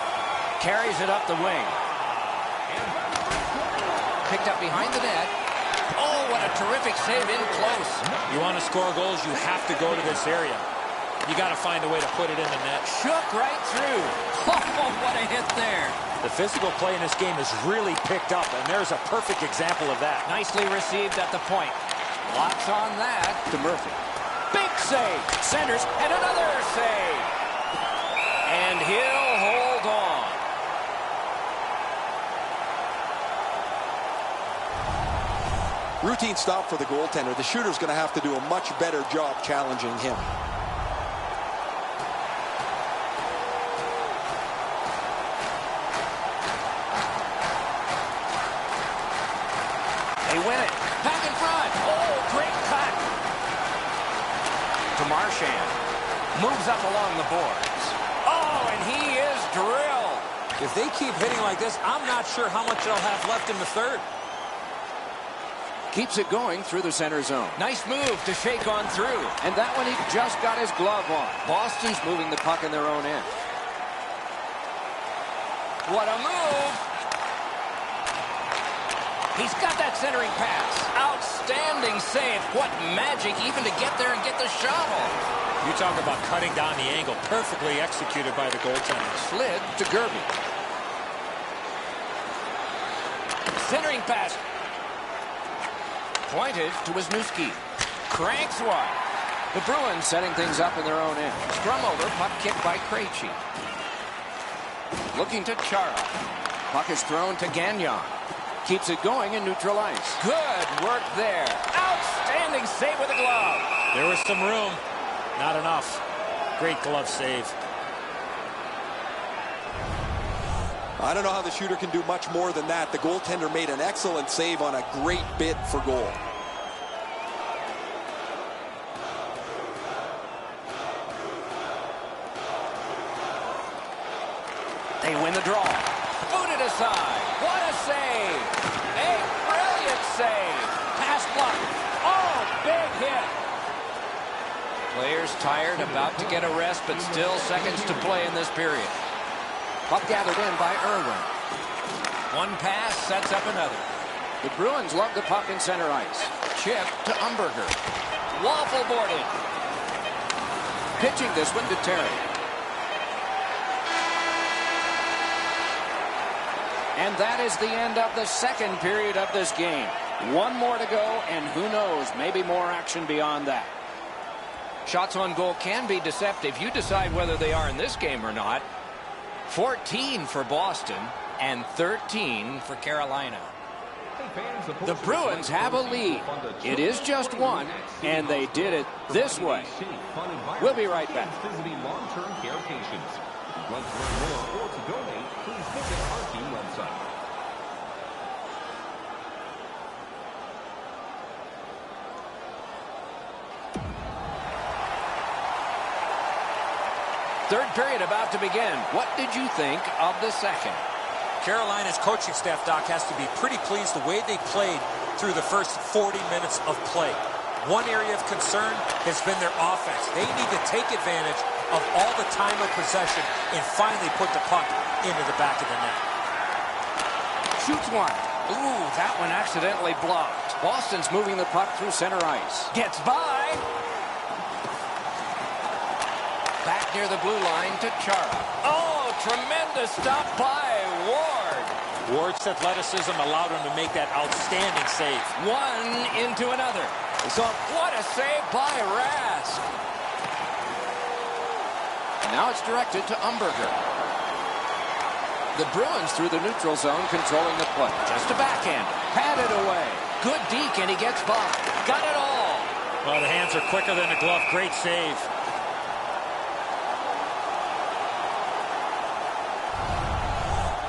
Carries it up the wing. Picked up behind the net. Oh, what a terrific save in close. You want to score goals, you have to go to this area. You got to find a way to put it in the net. Shook right through. Oh, what a hit there. The physical play in this game has really picked up, and there's a perfect example of that. Nicely received at the point. Lots on that to Murphy. Big save. Centers, and another save. And he'll hold on. Routine stop for the goaltender. The shooter's going to have to do a much better job challenging him. They win it. Back in front. Oh, great cut. To Marchand moves up along the boards. Oh, and he is drilled. If they keep hitting like this, I'm not sure how much they'll have left in the third. Keeps it going through the center zone. Nice move to shake on through. And that one, he just got his glove on. Boston's moving the puck in their own end. What a move. He's got that centering pass. Outstanding save. What magic even to get there and get the shot off. You talk about cutting down the angle. Perfectly executed by the goaltender. Slid to Gerby. Centering pass. Pointed to Wisniewski. Cranks one. The Bruins setting things up in their own end. Scrum over. Puck kicked by Krejci. Looking to Chara. Puck is thrown to Gagnon. Keeps it going in neutral ice. Good work there. Outstanding save with a glove. There was some room. Not enough. Great glove save. I don't know how the shooter can do much more than that. The goaltender made an excellent save on a great bid for goal. They win the draw. Booted aside. What a save. A brilliant save. Pass block. Oh, big hit. Players tired, about to get a rest, but still seconds to play in this period. Puck gathered in by Irwin. One pass sets up another. The Bruins love the puck in center ice. Chip to Umberger. Waffle boarded. Pitching this one to Terry. And that is the end of the second period of this game. One more to go, and who knows, maybe more action beyond that. Shots on goal can be deceptive. You decide whether they are in this game or not. 14 for Boston and 13 for Carolina. The Bruins have a lead. It is just one, and they did it this way. We'll be right back. Visiting long-term care patients. If you'd like to learn more or to donate, please visit our team website. Third period about to begin. What did you think of the second? Carolina's coaching staff, Doc, has to be pretty pleased the way they played through the first 40 minutes of play. One area of concern has been their offense. They need to take advantage of all the time of possession and finally put the puck into the back of the net. Shoots one. Ooh, that one accidentally blocked. Boston's moving the puck through center ice. Gets by. Back near the blue line to Chara. Oh, tremendous stop by Ward. Ward's athleticism allowed him to make that outstanding save. One into another. So what a save by Rask. Now it's directed to Umberger. The Bruins through the neutral zone controlling the play. Just a backhand. Patted away. Good deke, and he gets by. Got it all. Well, the hands are quicker than the glove. Great save.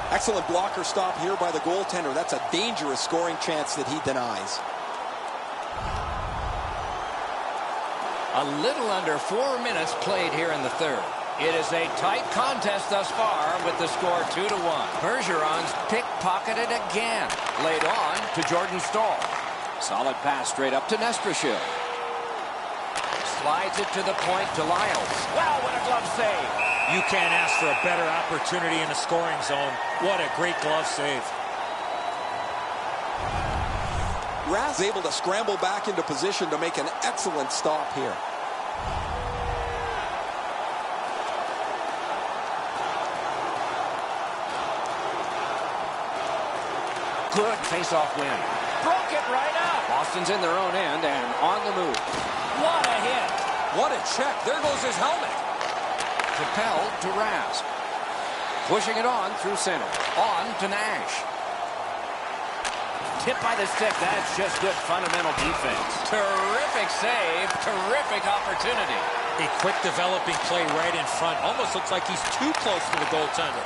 Excellent blocker stop here by the goaltender. That's a dangerous scoring chance that he denies. A little under 4 minutes played here in the third. It is a tight contest thus far with the score 2-1. Bergeron's pickpocketed again. Laid on to Jordan Staal. Solid pass straight up to Nestrashil. Slides it to the point to Lyles. Wow, what a glove save. You can't ask for a better opportunity in the scoring zone. What a great glove save. Rask is able to scramble back into position to make an excellent stop here. Good face-off win. Broke it right up. Boston's in their own end and on the move. What a hit. What a check. There goes his helmet. Propelled to Rask. Pushing it on through center. On to Nash. Tipped by the stick. That's just good fundamental defense. Terrific save. Terrific opportunity. A quick developing play right in front. Almost looks like he's too close to the goaltender.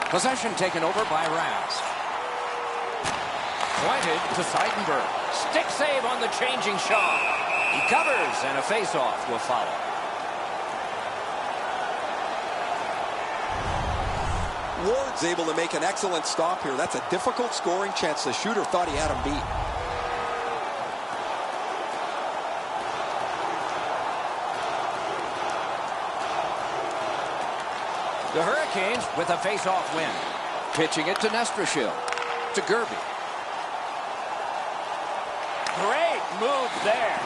Possession taken over by Rask. Pointed to Seidenberg. Stick save on the changing shot. He covers, and a face-off will follow. Ward's able to make an excellent stop here. That's a difficult scoring chance. The shooter thought he had him beat. The Hurricanes with a face-off win. Pitching it to Nestrashil. To Gerby. Great move there.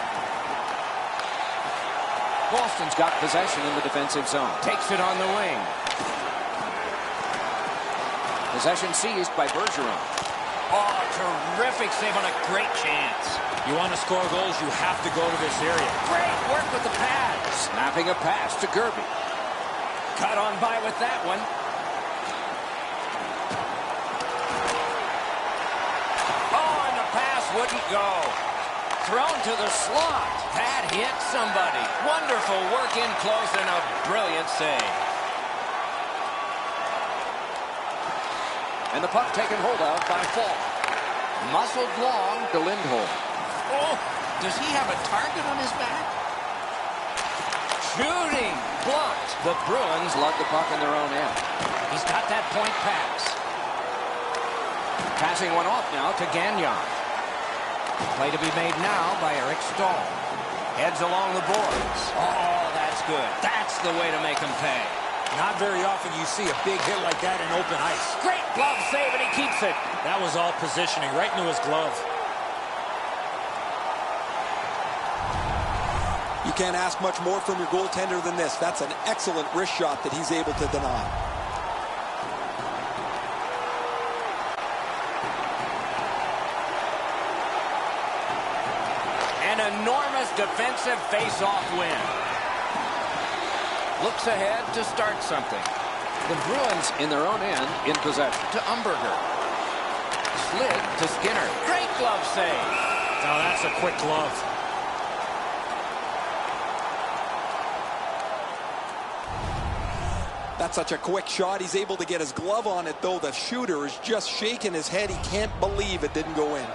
Boston's got possession in the defensive zone. Takes it on the wing. Possession seized by Bergeron. Oh, terrific save on a great chance. You want to score goals, you have to go to this area. Great work with the pad. Snapping a pass to Gerby. Cut on by with that one. Oh, and the pass wouldn't go. Thrown to the slot. That hit somebody. Wonderful work in close and a brilliant save. And the puck taken hold of by Fall. Muscled long to Lindholm. Oh, does he have a target on his back? Shooting blocked. The Bruins lug the puck in their own end. He's got that point pass. Passing one off now to Gagnon. Play to be made now by Eric Stahl. Heads along the boards. Oh, that's good. That's the way to make him pay. Not very often you see a big hit like that in open ice. Great glove save, and he keeps it. That was all positioning, right into his glove. You can't ask much more from your goaltender than this. That's an excellent wrist shot that he's able to deny. An enormous defensive face-off win. Looks ahead to start something. The Bruins in their own end in possession to Umberger. Slid to Skinner. Great glove save. Now that's a quick glove. That's such a quick shot. He's able to get his glove on it, though. The shooter is just shaking his head. He can't believe it didn't go in.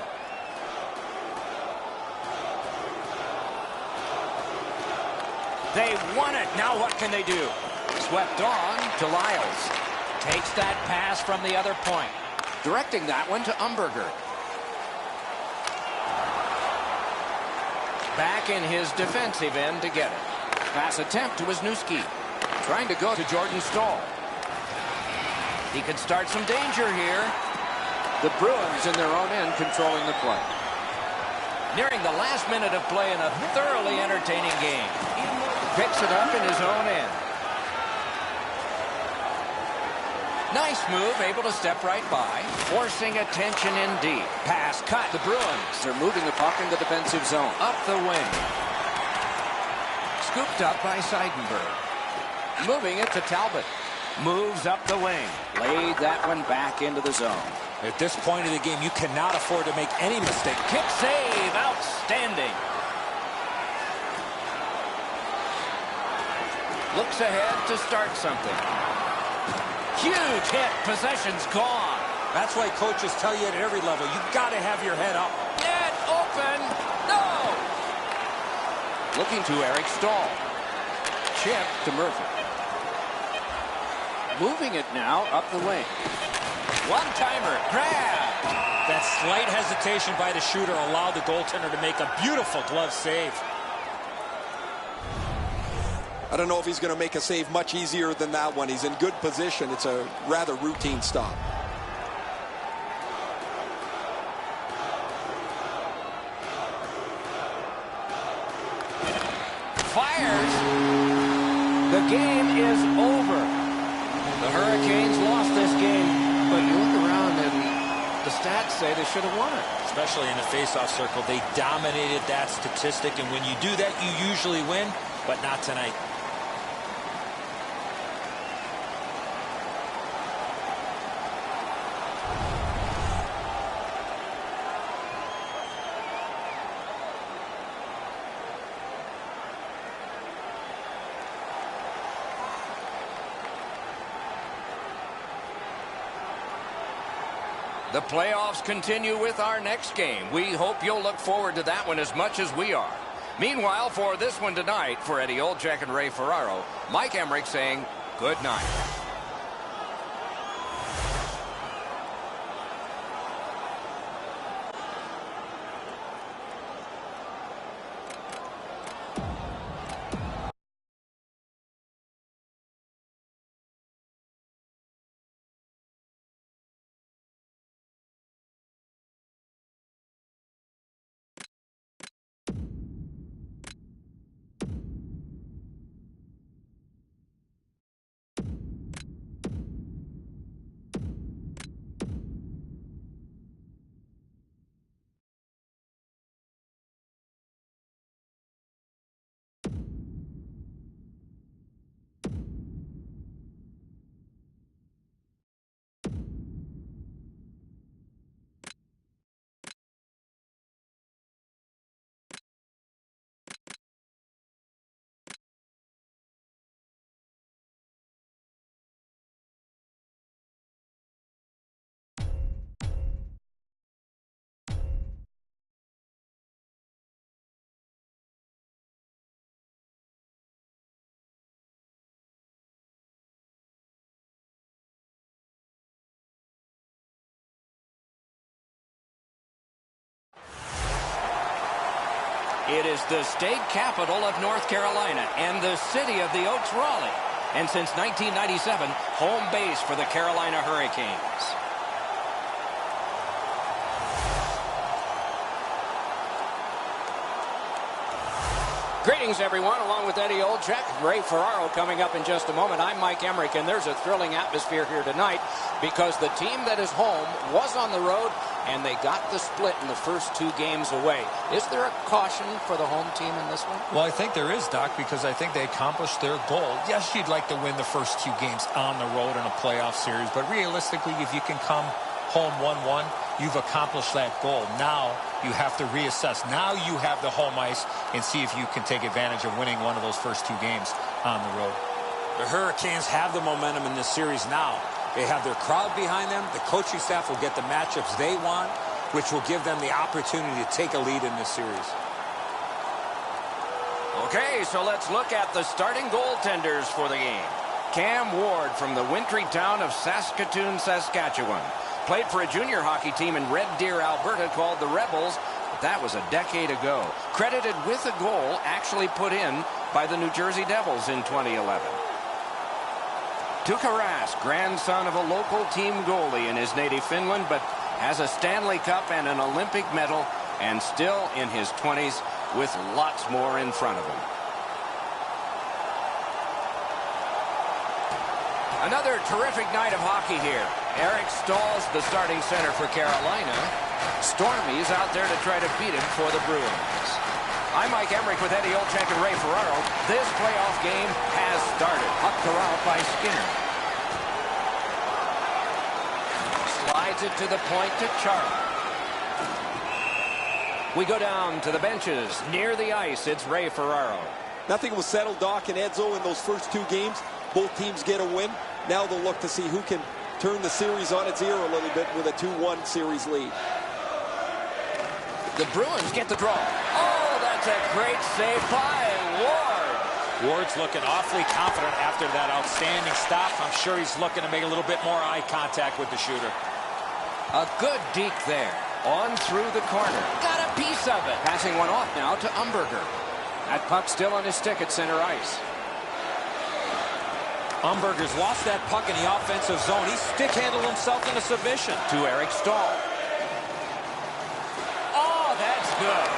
They won it. Now what can they do? Swept on to Lyles. Takes that pass from the other point. Directing that one to Umberger. Back in his defensive end to get it. Pass attempt to Wisniewski. Trying to go to Jordan Stahl. He could start some danger here. The Bruins in their own end controlling the play. Nearing the last minute of play in a thoroughly entertaining game. Picks it up in his own end. Nice move, able to step right by. Forcing attention in deep. Pass cut. The Bruins are moving the puck in the defensive zone. Up the wing. Scooped up by Seidenberg. Moving it to Talbot. Moves up the wing. Laid that one back into the zone. At this point of the game, you cannot afford to make any mistake. Kick save. Outstanding. Looks ahead to start something. Huge hit. Possession's gone. That's why coaches tell you at every level, you've got to have your head up. Net open. No. Looking to Eric Stahl. Chip to Murphy. Moving it now up the wing. One-timer. Grab. That slight hesitation by the shooter allowed the goaltender to make a beautiful glove save. I don't know if he's going to make a save much easier than that one. He's in good position. It's a rather routine stop. Fires. The game is over. The Hurricanes lost this game, but you look around and the stats say they should have won it. Especially in the face-off circle, they dominated that statistic, and when you do that, you usually win, but not tonight. The playoffs continue with our next game. We hope you'll look forward to that one as much as we are. Meanwhile, for this one tonight, for Eddie Olczyk and Ray Ferraro, Mike Emmerich saying good night. It is the state capital of North Carolina and the city of the Oaks, Raleigh. And since 1997, home base for the Carolina Hurricanes. Greetings, everyone, along with Eddie Olczyk, Ray Ferraro coming up in just a moment. I'm Mike Emmerich, and there's a thrilling atmosphere here tonight because the team that is home was on the road, and they got the split in the first two games away. Is there a caution for the home team in this one? Well, I think there is, Doc, because I think they accomplished their goal. Yes, you'd like to win the first two games on the road in a playoff series, but realistically, if you can come home 1-1, you've accomplished that goal. Now you have to reassess. Now you have the home ice and see if you can take advantage of winning one of those first two games on the road. The Hurricanes have the momentum in this series now. They have their crowd behind them. The coaching staff will get the matchups they want, which will give them the opportunity to take a lead in this series. Okay, so let's look at the starting goaltenders for the game. Cam Ward from the wintry town of Saskatoon, Saskatchewan. Played for a junior hockey team in Red Deer, Alberta called the Rebels, but that was a decade ago. Credited with a goal actually put in by the New Jersey Devils in 2011. Tuukka Rask, grandson of a local team goalie in his native Finland, but has a Stanley Cup and an Olympic medal, and still in his 20s with lots more in front of him. Another terrific night of hockey here. Eric Stahl's the starting center for Carolina. Stormy's out there to try to beat him for the Bruins. I'm Mike Emmerich with Eddie Olczyk and Ray Ferraro. This playoff game has started. Puck corralled by Skinner. Slides it to the point to Charlie. We go down to the benches. Near the ice, it's Ray Ferraro. Nothing was settled, Doc and Edzo, in those first two games. Both teams get a win. Now they'll look to see who can turn the series on its ear a little bit with a 2-1 series lead. The Bruins get the draw. Oh, that's a great save by Ward. Ward's looking awfully confident after that outstanding stop. I'm sure he's looking to make a little bit more eye contact with the shooter. A good deke there. On through the corner. Got a piece of it. Passing one off now to Umberger. That puck still on his stick at center ice. Umberger's lost that puck in the offensive zone. He stick-handled himself into submission. To Eric Stahl. Oh, that's good.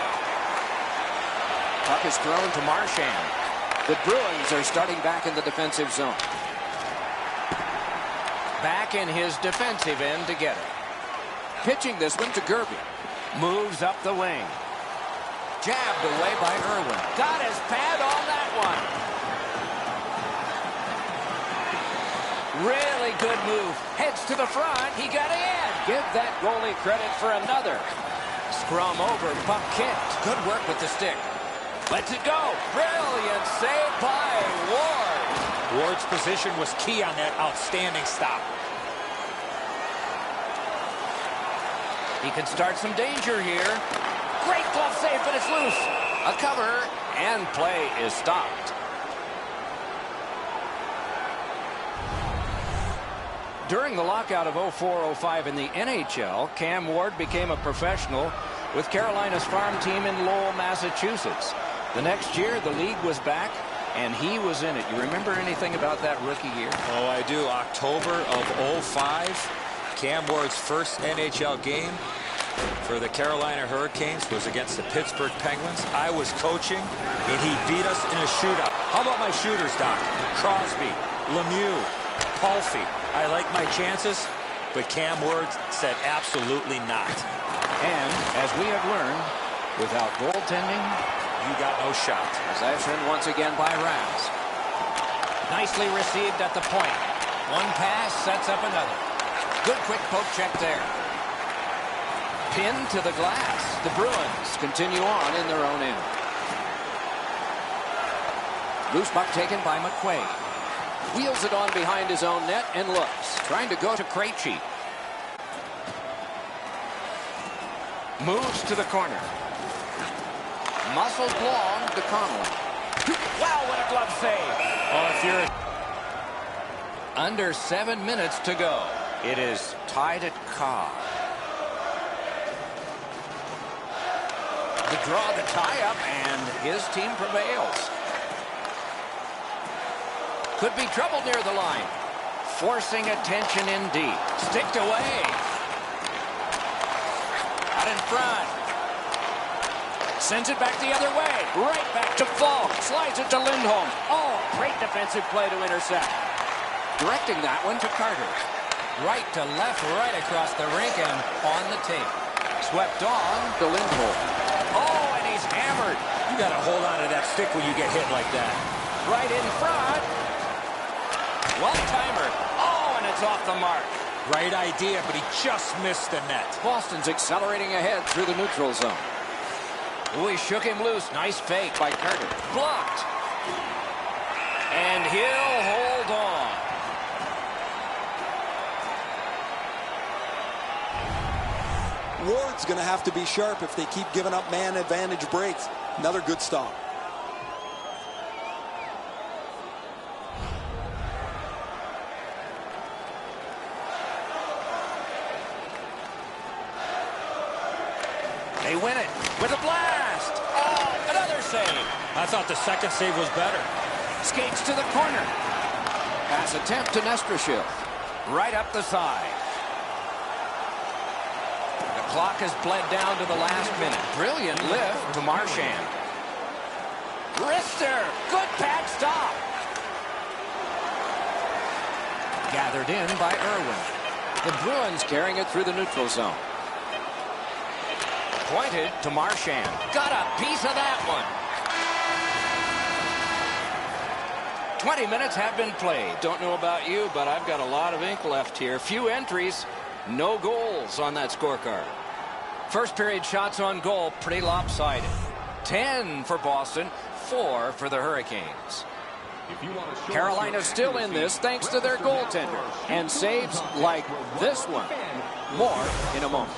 Puck is thrown to Marchand. The Bruins are starting back in the defensive zone. Back in his defensive end to get it. Pitching this one to Gerby. Moves up the wing. Jabbed away by Irwin. Got his pad on that one. Really good move. Heads to the front. He got in. Give that goalie credit for another. Scrum over. Puck kicked. Good work with the stick. Lets it go. Brilliant save by Ward. Ward's position was key on that outstanding stop. He could start some danger here. Great glove save, but it's loose. A cover, and play is stopped. During the lockout of 04-05 in the NHL, Cam Ward became a professional with Carolina's farm team in Lowell, Massachusetts. The next year, the league was back, and he was in it. You remember anything about that rookie year? Oh, I do. October of 05, Cam Ward's first NHL game for the Carolina Hurricanes was against the Pittsburgh Penguins. I was coaching, and he beat us in a shootout. How about my shooters, Doc? Crosby, Lemieux, Palfy. I like my chances, but Cam Ward said absolutely not. And as we have learned, without goaltending, you got no shot. Possession once again by Raz. Nicely received at the point. One pass sets up another. Good quick poke check there. Pinned to the glass. The Bruins continue on in their own end. Loose puck taken by McQuaid. Wheels it on behind his own net and looks. Trying to go to Krejci. Moves to the corner. Muscled long to Connolly. Wow, what a glove save. Oh, if you're... Under 7 minutes to go. It is tied at Cobb. To draw the tie-up, and his team prevails. Could be trouble near the line. Forcing attention indeed. Sticked away. Out in front. Sends it back the other way. Right back to Falk. Slides it to Lindholm. Oh, great defensive play to intercept. Directing that one to Carter. Right to left, right across the rink and on the tape. Swept on to Lindholm. Oh, and he's hammered. You got to hold on to that stick when you get hit like that. Right in front. One-timer. Oh, and it's off the mark. Right idea, but he just missed the net. Boston's accelerating ahead through the neutral zone. Ooh, he shook him loose. Nice fake by Carter. Blocked. And he'll hold on. Ward's going to have to be sharp if they keep giving up man advantage breaks. Another good stop. They win it with a blast. Oh, another save. I thought the second save was better. Skates to the corner. Pass attempt to Nestrashiv. Right up the side. The clock has bled down to the last minute. Brilliant lift to Marchand. Rister. Good pad stop. Gathered in by Irwin. The Bruins carrying it through the neutral zone. Pointed to Marchand. Got a piece of that one. 20 minutes have been played. Don't know about you, but I've got a lot of ink left here. Few entries, no goals on that scorecard. First period shots on goal, pretty lopsided. 10 for Boston, 4 for the Hurricanes. Carolina's still in this thanks to their goaltender. And saves like this one. More in a moment.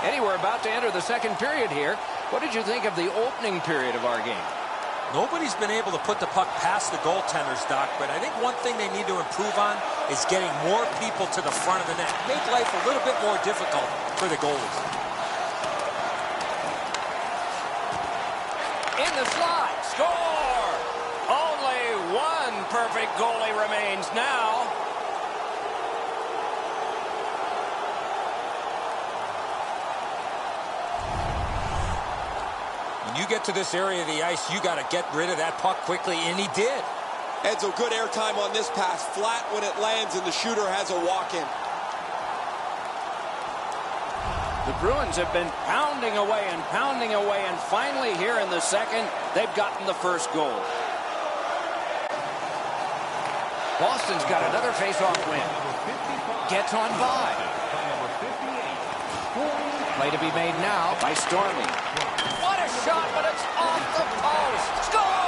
Eddie, we're about to enter the second period here. What did you think of the opening period of our game? Nobody's been able to put the puck past the goaltenders, Doc, but I think one thing they need to improve on is getting more people to the front of the net. Make life a little bit more difficult for the goalies. In the slot, score! Only one perfect goalie remains now. When you get to this area of the ice, you got to get rid of that puck quickly, and he did. Edzo, good airtime on this pass. Flat when it lands, and the shooter has a walk-in. The Bruins have been pounding away, and finally here in the second, they've gotten the first goal. Boston's got another face-off win. Gets on by. Play to be made now by Stormy. What a shot, but it's off the post. Score!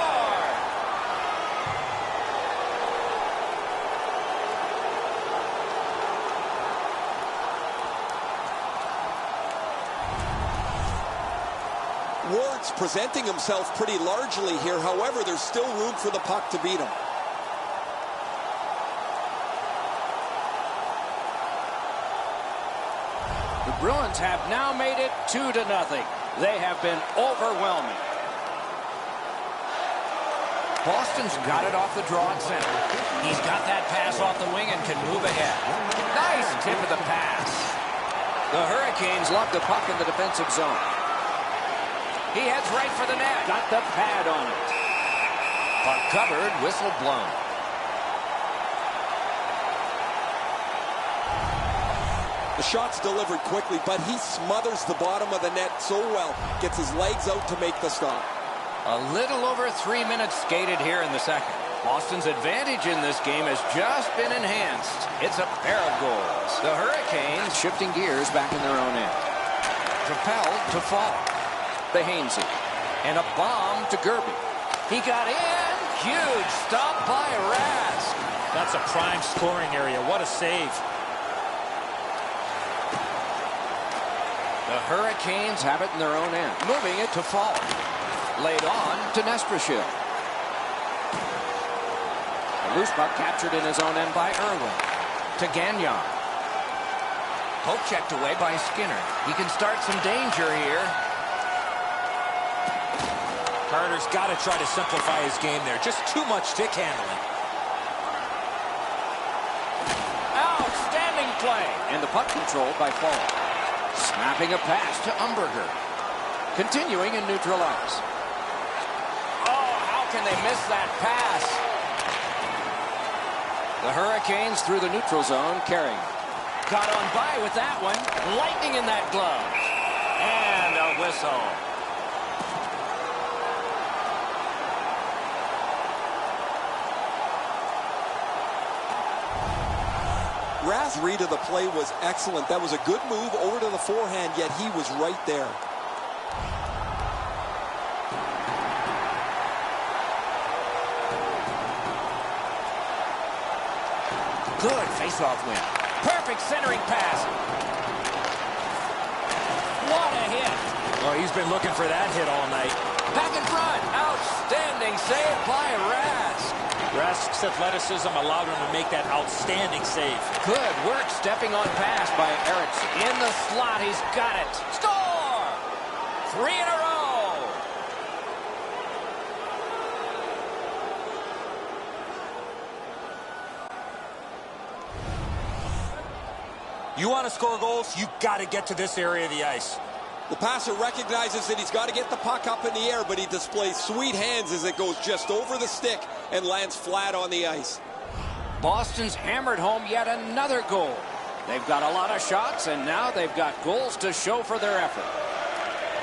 Ward's presenting himself pretty largely here. However, there's still room for the puck to beat him. The Bruins have now made it 2-0. They have been overwhelming. Boston's got it off the draw at center. He's got that pass off the wing and can move ahead. Nice tip of the pass. The Hurricanes lock the puck in the defensive zone. He heads right for the net. Got the pad on it. Puck covered, whistle blown. The shot's delivered quickly, but he smothers the bottom of the net so well. Gets his legs out to make the stop. A little over 3 minutes skated here in the second. Boston's advantage in this game has just been enhanced. It's a pair of goals. The Hurricanes shifting gears back in their own end. Propelled to fall. The Hainsey. And a bomb to Gerby. He got in. Huge stop by Rask. That's a prime scoring area. What a save. The Hurricanes have it in their own end. Moving it to fall. Laid on to Nesprashil. The loose puck captured in his own end by Irwin. To Gagnon. Poke checked away by Skinner. He can start some danger here. Carter's got to try to simplify his game there. Just too much stick handling. Outstanding play. And the puck controlled by Fall. Snapping a pass to Umberger. Continuing in neutral ice. Oh, how can they miss that pass? The Hurricanes through the neutral zone, carrying. Got on by with that one. Lightning in that glove. And a whistle. Rask's read of the play was excellent. That was a good move over to the forehand, yet he was right there. Good face-off win. Perfect centering pass. What a hit. Oh, he's been looking for that hit all night. Back in front. Outstanding save by Rask. Rask's athleticism allowed him to make that outstanding save. Good work stepping on pass by Eriksson. In the slot, he's got it. Score! 3 in a row. You want to score goals, you got to get to this area of the ice. The passer recognizes that he's got to get the puck up in the air, but he displays sweet hands as it goes just over the stick and lands flat on the ice. Boston's hammered home yet another goal. They've got a lot of shots, and now they've got goals to show for their effort.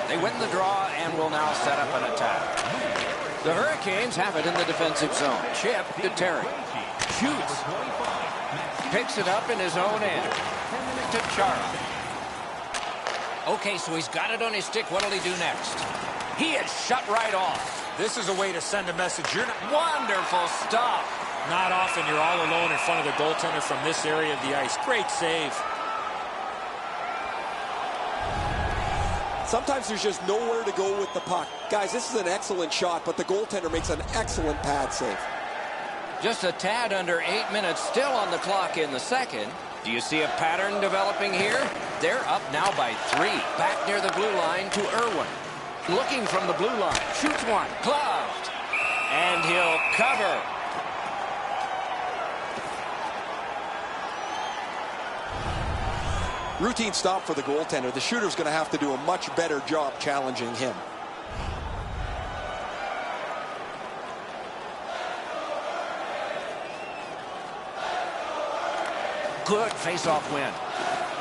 They win the draw and will now set up an attack. The Hurricanes have it in the defensive zone. Chip to Terry. Shoots. Picks it up in his own end. To Chara. Okay, so he's got it on his stick. What'll he do next? He is shut right off. This is a way to send a message. You're not... Wonderful stop. Not often you're all alone in front of the goaltender from this area of the ice. Great save. Sometimes there's just nowhere to go with the puck. Guys, this is an excellent shot, but the goaltender makes an excellent pad save. Just a tad under 8 minutes still on the clock in the second. Do you see a pattern developing here? They're up now by 3. Back near the blue line to Irwin. Looking from the blue line. Shoots one. Gloved. And he'll cover. Routine stop for the goaltender. The shooter's going to have to do a much better job challenging him. Good face-off win.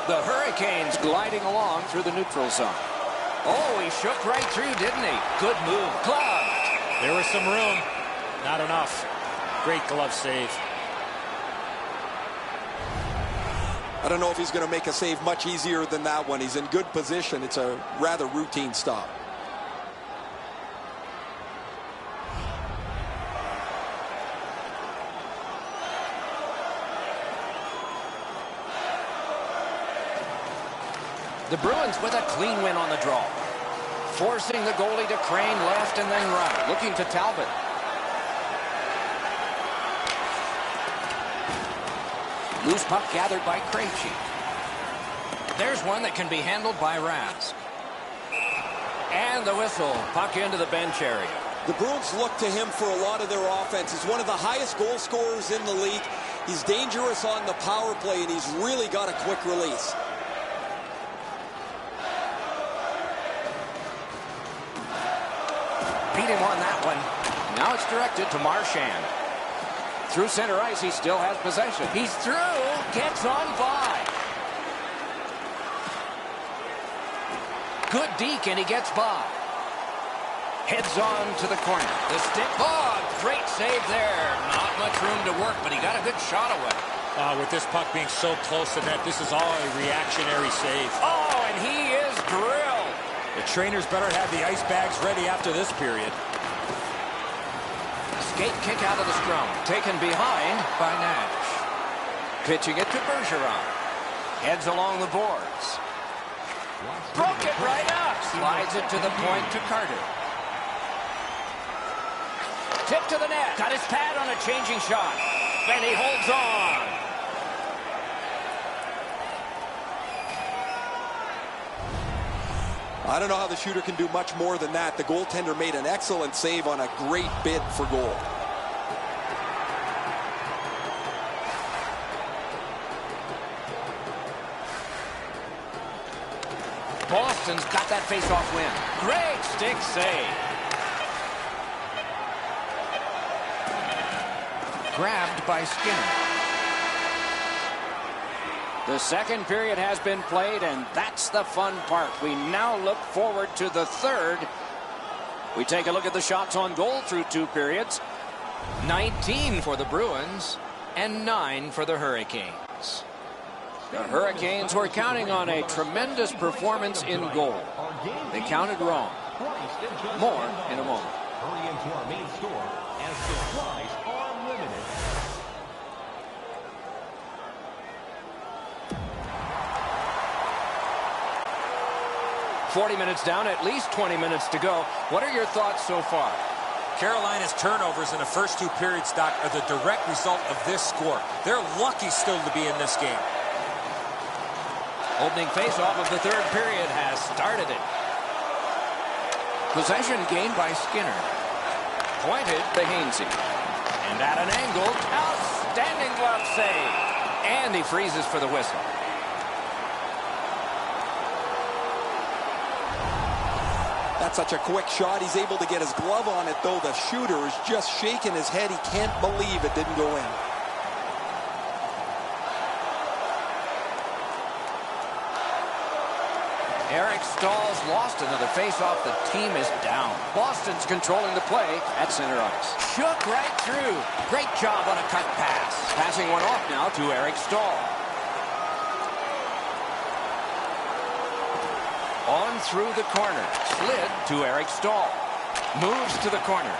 The Hurricanes gliding along through the neutral zone. Oh, he shook right through, didn't he? Good move. Gloved. There was some room. Not enough. Great glove save. I don't know if he's going to make a save much easier than that one. He's in good position. It's a rather routine stop. The Bruins with a clean win on the draw. Forcing the goalie to crane left and then right. Looking to Talbot. Loose puck gathered by Krejci. There's one that can be handled by Rask. And the whistle. Puck into the bench area. The Bruins look to him for a lot of their offense. He's one of the highest goal scorers in the league. He's dangerous on the power play, and he's really got a quick release. Beat him on that one. Now it's directed to Marchand. Through center ice, he still has possession. He's through. Gets on by. Good deke, and he gets by. Heads on to the corner. The stick. Oh, great save there. Not much room to work, but he got a good shot away. With this puck being so close to net, this is all a reactionary save. Oh, and he is drilled. The trainers better have the ice bags ready after this period. Skate kick out of the scrum. Taken behind by Nash. Pitching it to Bergeron. Heads along the boards. Broke it right up. Slides it to the point to Carter. Tip to the net. Got his pad on a changing shot. And he holds on. I don't know how the shooter can do much more than that. The goaltender made an excellent save on a great bid for goal. Boston's got that face-off win. Great stick save. Grabbed by Skinner. The second period has been played, and that's the fun part. We now look forward to the third. We take a look at the shots on goal through 2 periods. 19 for the Bruins and 9 for the Hurricanes. The Hurricanes were counting on a tremendous performance in goal. They counted wrong. More in a moment. Hurry into our main store as supplies are limited. 40 minutes down, at least 20 minutes to go. What are your thoughts so far? Carolina's turnovers in the first 2 periods, Doc, are the direct result of this score. They're lucky still to be in this game. Opening faceoff of the third period has started it. Possession gained by Skinner. Pointed to Hainsey. And at an angle, outstanding glove save. And he freezes for the whistle. That's such a quick shot. He's able to get his glove on it, though. The shooter is just shaking his head. He can't believe it didn't go in. Eric Stahl's lost another faceoff. The team is down. Boston's controlling the play at center ice. Shook right through. Great job on a cut pass. Passing one off now to Eric Stahl. On through the corner. Slid to Eric Stahl. Moves to the corner.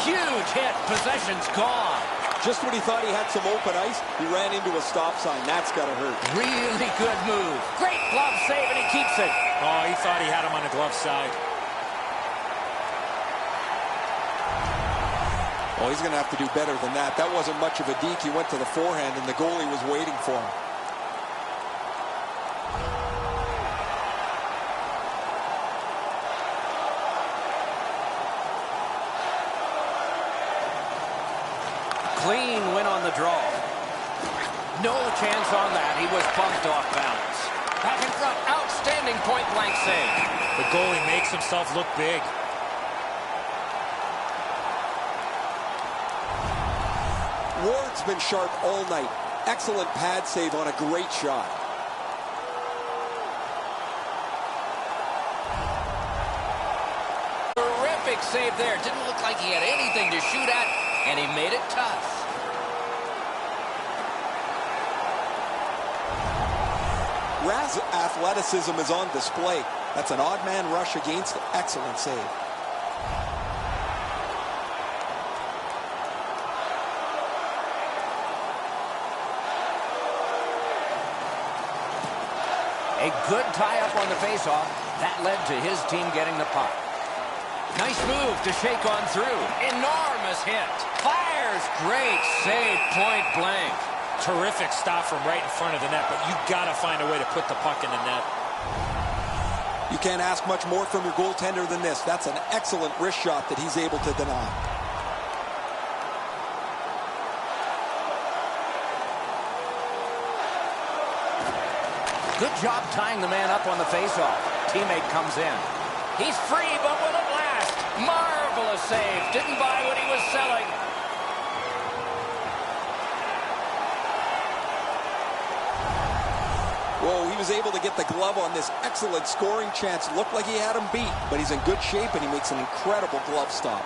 Huge hit. Possession's gone. Just when he thought he had some open ice, he ran into a stop sign. That's got to hurt. Really good move. Great glove save, and he keeps it. Oh, he thought he had him on the glove side. Oh, he's going to have to do better than that. That wasn't much of a deke. He went to the forehand, and the goalie was waiting for him. Clean win on the draw. No chance on that. He was bumped off balance. Back in front. Outstanding point-blank save. The goalie makes himself look big. Ward's been sharp all night. Excellent pad save on a great shot. Terrific save there. Didn't look like he had anything to shoot at, and he made it tough. athleticism is on display. That's an odd man rush against. Excellent save. A good tie-up on the face-off. That led to his team getting the puck. Nice move to shake on through. Enormous hit. Fires. Great save, point blank. Terrific stop from right in front of the net, but you got to find a way to put the puck in the net. You can't ask much more from your goaltender than this. That's an excellent wrist shot that he's able to deny. Good job tying the man up on the faceoff. Teammate comes in. He's free, but will it last? Marvelous save. Didn't buy what he was selling. Whoa, he was able to get the glove on this excellent scoring chance. Looked like he had him beat, but he's in good shape, and he makes an incredible glove stop.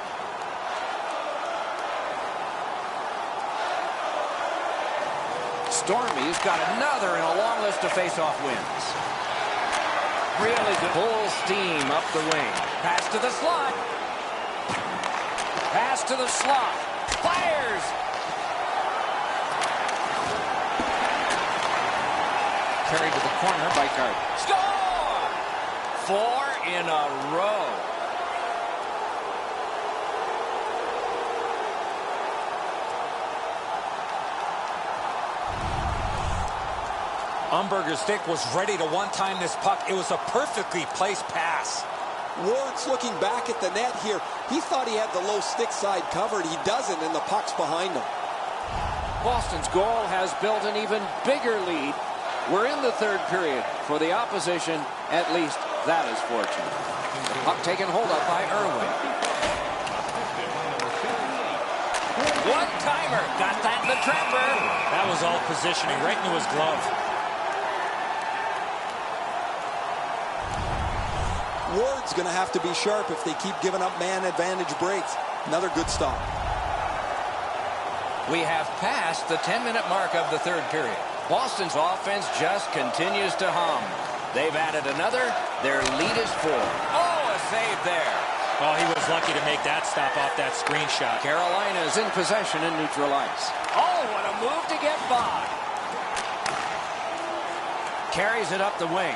Stormy's got another in a long list of face-off wins. Really good. Full steam up the wing. Pass to the slot. Pass to the slot. Fires. Carried to the corner by Gardner. Score! 4 in a row. Umberger's stick was ready to one-time this puck. It was a perfectly placed pass. Ward's looking back at the net here. He thought he had the low stick side covered. He doesn't, and the puck's behind him. Boston's goal has built an even bigger lead. We're in the third period. For the opposition, at least that is fortunate. The puck taken hold of by Irwin. One-timer. Got that in the trapper. That was all positioning right into his glove. Ward's going to have to be sharp if they keep giving up man advantage breaks. Another good stop. We have passed the 10-minute mark of the third period. Boston's offense just continues to hum. They've added another. Their lead is 4. Oh, a save there. Oh, he was lucky to make that stop off that screen shot. Carolina's in possession in neutral ice. Oh, what a move to get by. Carries it up the wing.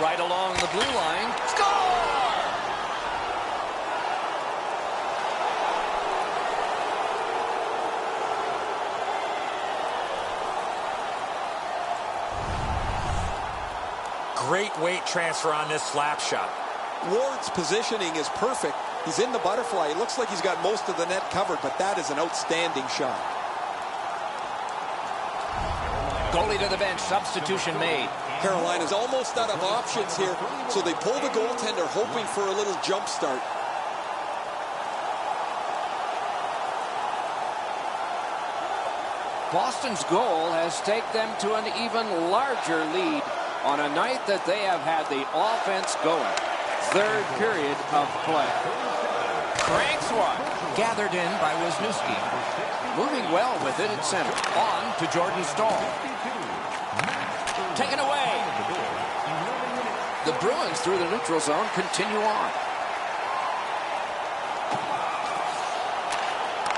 Right along the blue line. Score! Great weight transfer on this slap shot. Ward's positioning is perfect. He's in the butterfly. It looks like he's got most of the net covered, but that is an outstanding shot. Goalie to the bench. Substitution made. Carolina's almost out of options here, so they pull the goaltender hoping for a little jump start. Boston's goal has taken them to an even larger lead on a night that they have had the offense going. Third period of play. Cranks one. Gathered in by Wisniewski. Moving well with it at center. On to Jordan Staal. Taken away. The Bruins through the neutral zone continue on.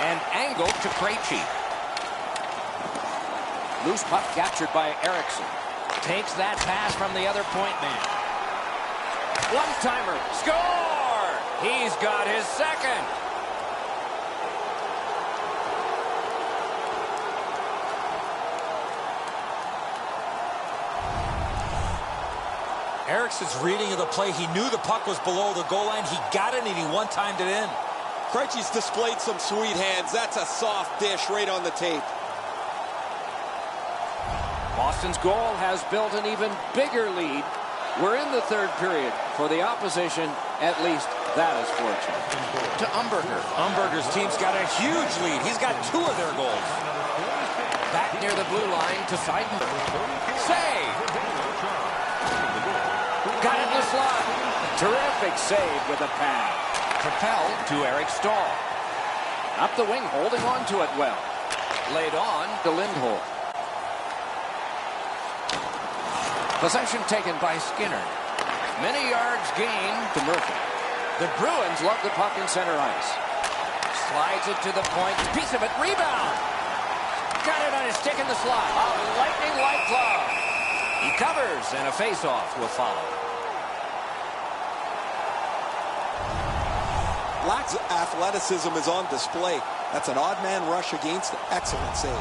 And angled to Krejci. Loose puck captured by Eriksson. Takes that pass from the other point man. One-timer. Score! He's got his second. Eriksson's reading of the play. He knew the puck was below the goal line. He got it, and he one-timed it in. Krejci's displayed some sweet hands. That's a soft dish right on the tape. Boston's goal has built an even bigger lead. We're in the third period. For the opposition, at least that is fortunate. To Umberger. Umberger's team's got a huge lead. He's got 2 of their goals. Back near the blue line to Seidenberg. Save! Got it in the slot. Terrific save with a pad. Propelled to Eric Staal. Up the wing, holding on to it well. Laid on to Lindholm. Possession taken by Skinner. Many yards gained to Murphy. The Bruins love the puck in center ice. Slides it to the point. Piece of it. Rebound. Got it on his stick in the slot. A lightning-like glove. He covers, and a face-off will follow. Black's athleticism is on display. That's an odd man rush against. Excellent save.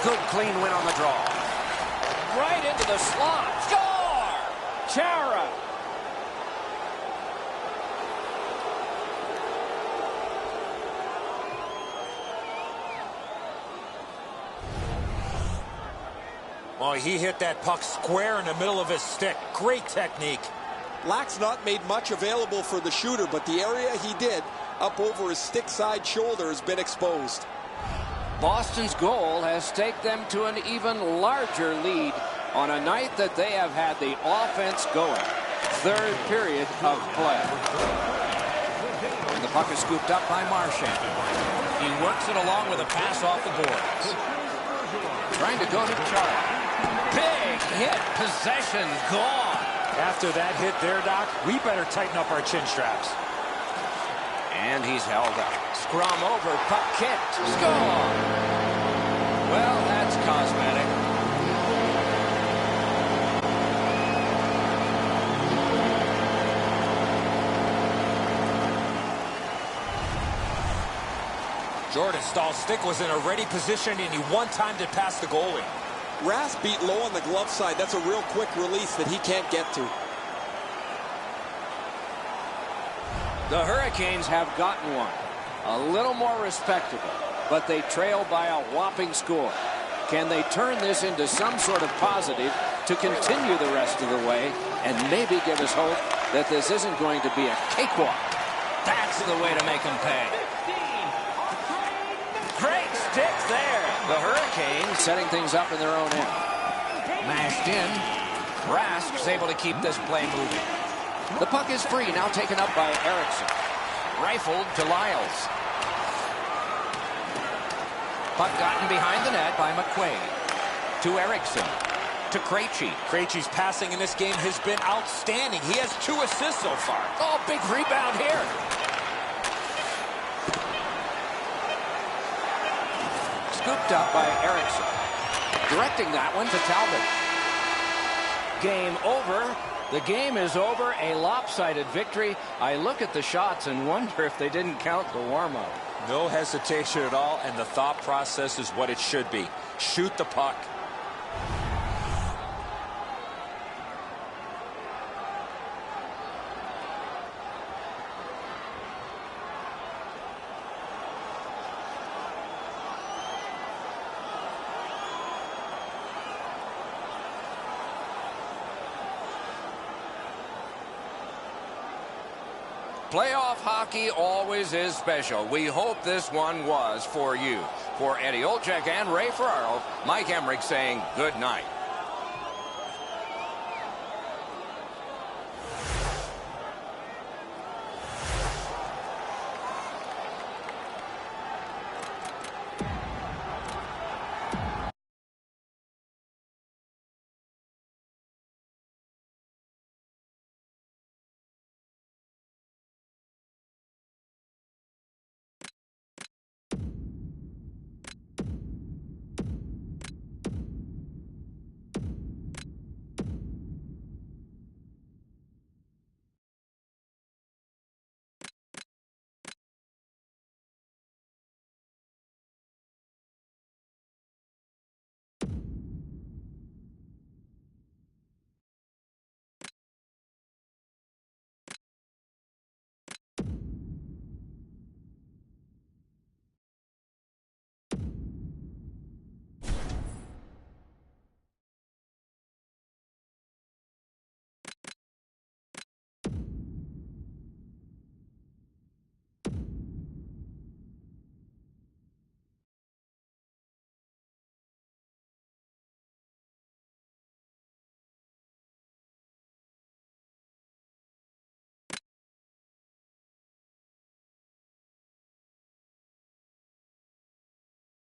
Good clean win on the draw. Right into the slot. Score! Chara. Oh, he hit that puck square in the middle of his stick. Great technique. Black's not made much available for the shooter, but the area he did up over his stick side shoulder has been exposed. Boston's goal has staked them to an even larger lead on a night that they have had the offense going. Third period of play. And the puck is scooped up by Marchand. He works it along with a pass off the boards. Trying to go to Chara. Big hit. Possession gone. After that hit there, Doc, we better tighten up our chin straps. And he's held up. Scrum over, puck kicked. Score! Well, that's cosmetic. Jordan Stahl's stick was in a ready position, and he one-timed it past the goalie. Rask beat low on the glove side. That's a real quick release that he can't get to. The Hurricanes have gotten one. A little more respectable, but they trail by a whopping score. Can they turn this into some sort of positive to continue the rest of the way and maybe give us hope that this isn't going to be a cakewalk? That's the way to make them pay. Great stick there. The Hurricanes setting things up in their own end. Mashed in. Rask's able to keep this play moving. The puck is free, now taken up by Eriksson. Rifled to Lyles. Puck gotten behind the net by McQuaid. To Eriksson. To Krejci. Krejci's passing in this game has been outstanding. He has 2 assists so far. Oh, big rebound here. Scooped up by Eriksson. Directing that one to Talbot. Game over. The game is over. A lopsided victory. I look at the shots and wonder if they didn't count the warm-up. No hesitation at all, and the thought process is what it should be. Shoot the puck. Playoff hockey always is special. We hope this one was for you. For Eddie Olczyk and Ray Ferraro, Mike Emmerich saying good night.